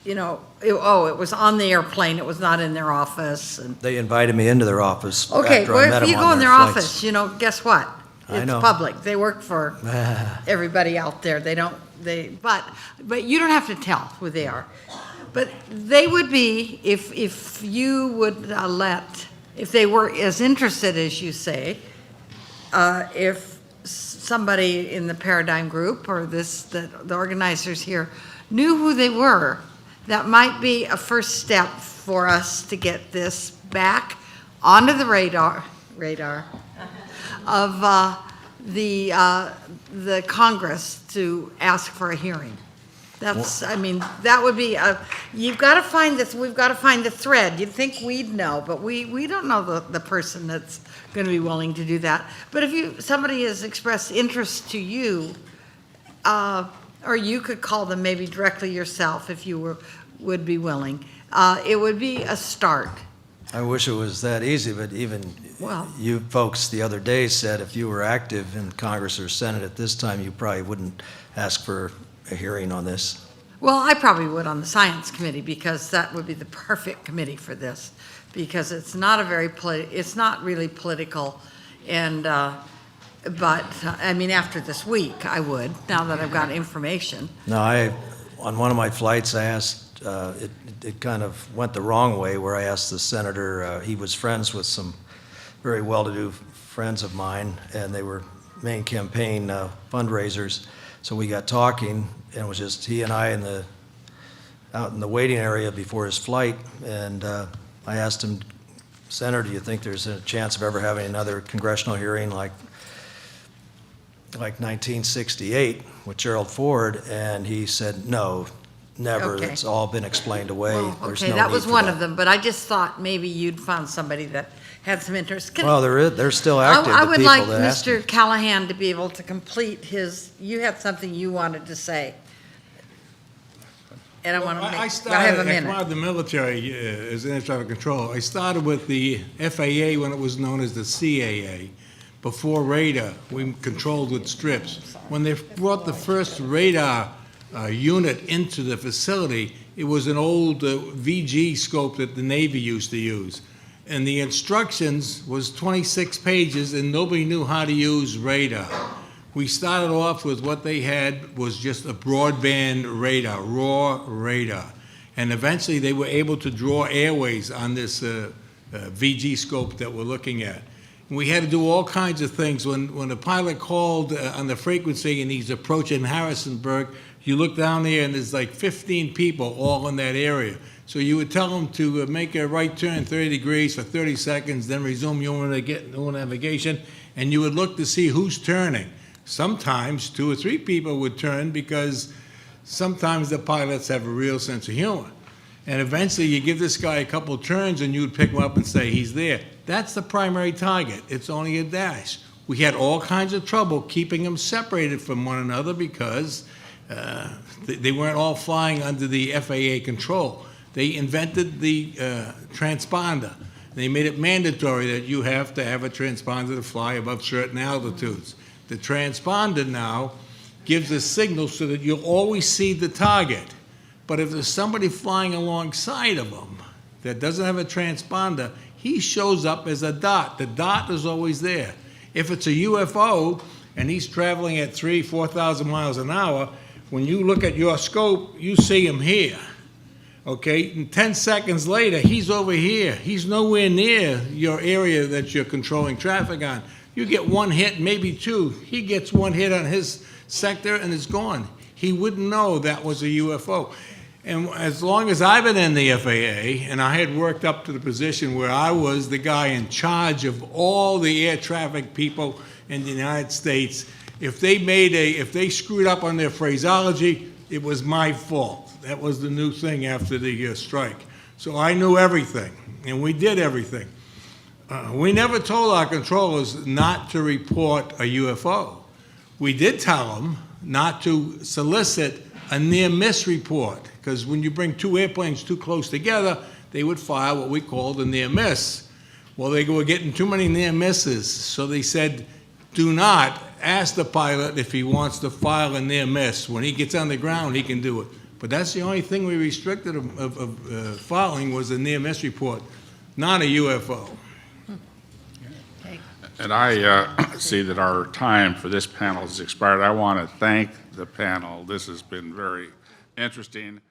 it was on the airplane. It was not in their office. And They invited me into their office okay, after I well, met if them you go on in their their flights. office, guess what? I It's know. public. They work for everybody out there. But you don't have to tell who they are. But they would be, if you would if they were as interested as you say, if somebody in the Paradigm Group or the organizers here knew who they were, that might be a first step for us to get this back onto the radar of the Congress to ask for a hearing. That would be, you've got to find this, we've got to find the thread. You'd think we'd know, but we don't know the person that's going to be willing to do that. But if somebody has expressed interest to you, or you could call them maybe directly yourself if you would be willing, it would be a start. I wish it was that easy, but even you folks the other day said if you were active in Congress or Senate at this time, you probably wouldn't ask for a hearing on this. Well, I probably would on the Science Committee because that would be the perfect committee for this because it's not it's not really political and but after this week I would, now that I've got information. No, on one of my flights I asked, it kind of went the wrong way where I asked the senator, he was friends with some very well-to-do friends of mine and they were main campaign fundraisers. So we got talking, and it was just he and I out in the waiting area before his flight, and I asked him, Senator, do you think there's a chance of ever having another congressional hearing like 1968 with Gerald Ford? And he said, no, never. Okay. It's all been explained away. Well, There's okay, no that need was for one that. of them, but I just thought maybe you'd found somebody that had some interest. Can- Well, they're still I active, I the would people like that asked me. Mr. Callahan to be able to complete his, you had something you wanted to say. And I want to I make, I have a started, I come minute. out of the military as air traffic control. I started with the FAA when it was known as the CAA. Before radar, we controlled with strips. When they brought the first radar unit into the facility, it was an old VG scope that the Navy used to use. And the instructions was 26 pages, and nobody knew how to use radar. We started off with what they had was just a broadband radar, raw radar. And eventually they were able to draw airways on this VG scope that we're looking at. And we had to do all kinds of things. When a pilot called on the frequency and he's approaching Harrisonburg, you look down there and there's like 15 people all in that area. So you would tell them to make a right turn 30 degrees for 30 seconds, then resume your navigation, and you would look to see who's turning. Sometimes 2 or 3 people would turn because sometimes the pilots have a real sense of humor. And eventually you give this guy a couple of turns and you would pick him up and say, he's there. That's the primary target. It's only a dash. We had all kinds of trouble keeping them separated from one another because they weren't all flying under the FAA control. They invented the transponder. They made it mandatory that you have to have a transponder to fly above certain altitudes. The transponder now gives a signal so that you'll always see the target. But if there's somebody flying alongside of them that doesn't have a transponder, he shows up as a dot. The dot is always there. If it's a UFO and he's traveling at 3,000, 4,000 miles an hour, when you look at your scope, you see him here. Okay, and 10 seconds later, he's over here. He's nowhere near your area that you're controlling traffic on. You get 1 hit, maybe 2. He gets 1 hit on his sector and it's gone. He wouldn't know that was a UFO. And as long as I've been in the FAA, and I had worked up to the position where I was the guy in charge of all the air traffic people in the United States, if they screwed up on their phraseology, it was my fault. That was the new thing after the strike. So I knew everything, and we did everything. We never told our controllers not to report a UFO. We did tell them not to solicit a near-miss report, because when you bring 2 airplanes too close together, they would file what we called a near-miss. Well, they were getting too many near-misses, so they said, do not ask the pilot if he wants to file a near-miss. When he gets on the ground, he can do it. But that's the only thing we restricted of filing was a near-miss report, not a UFO. And I see that our time for this panel has expired. I want to thank the panel. This has been very interesting.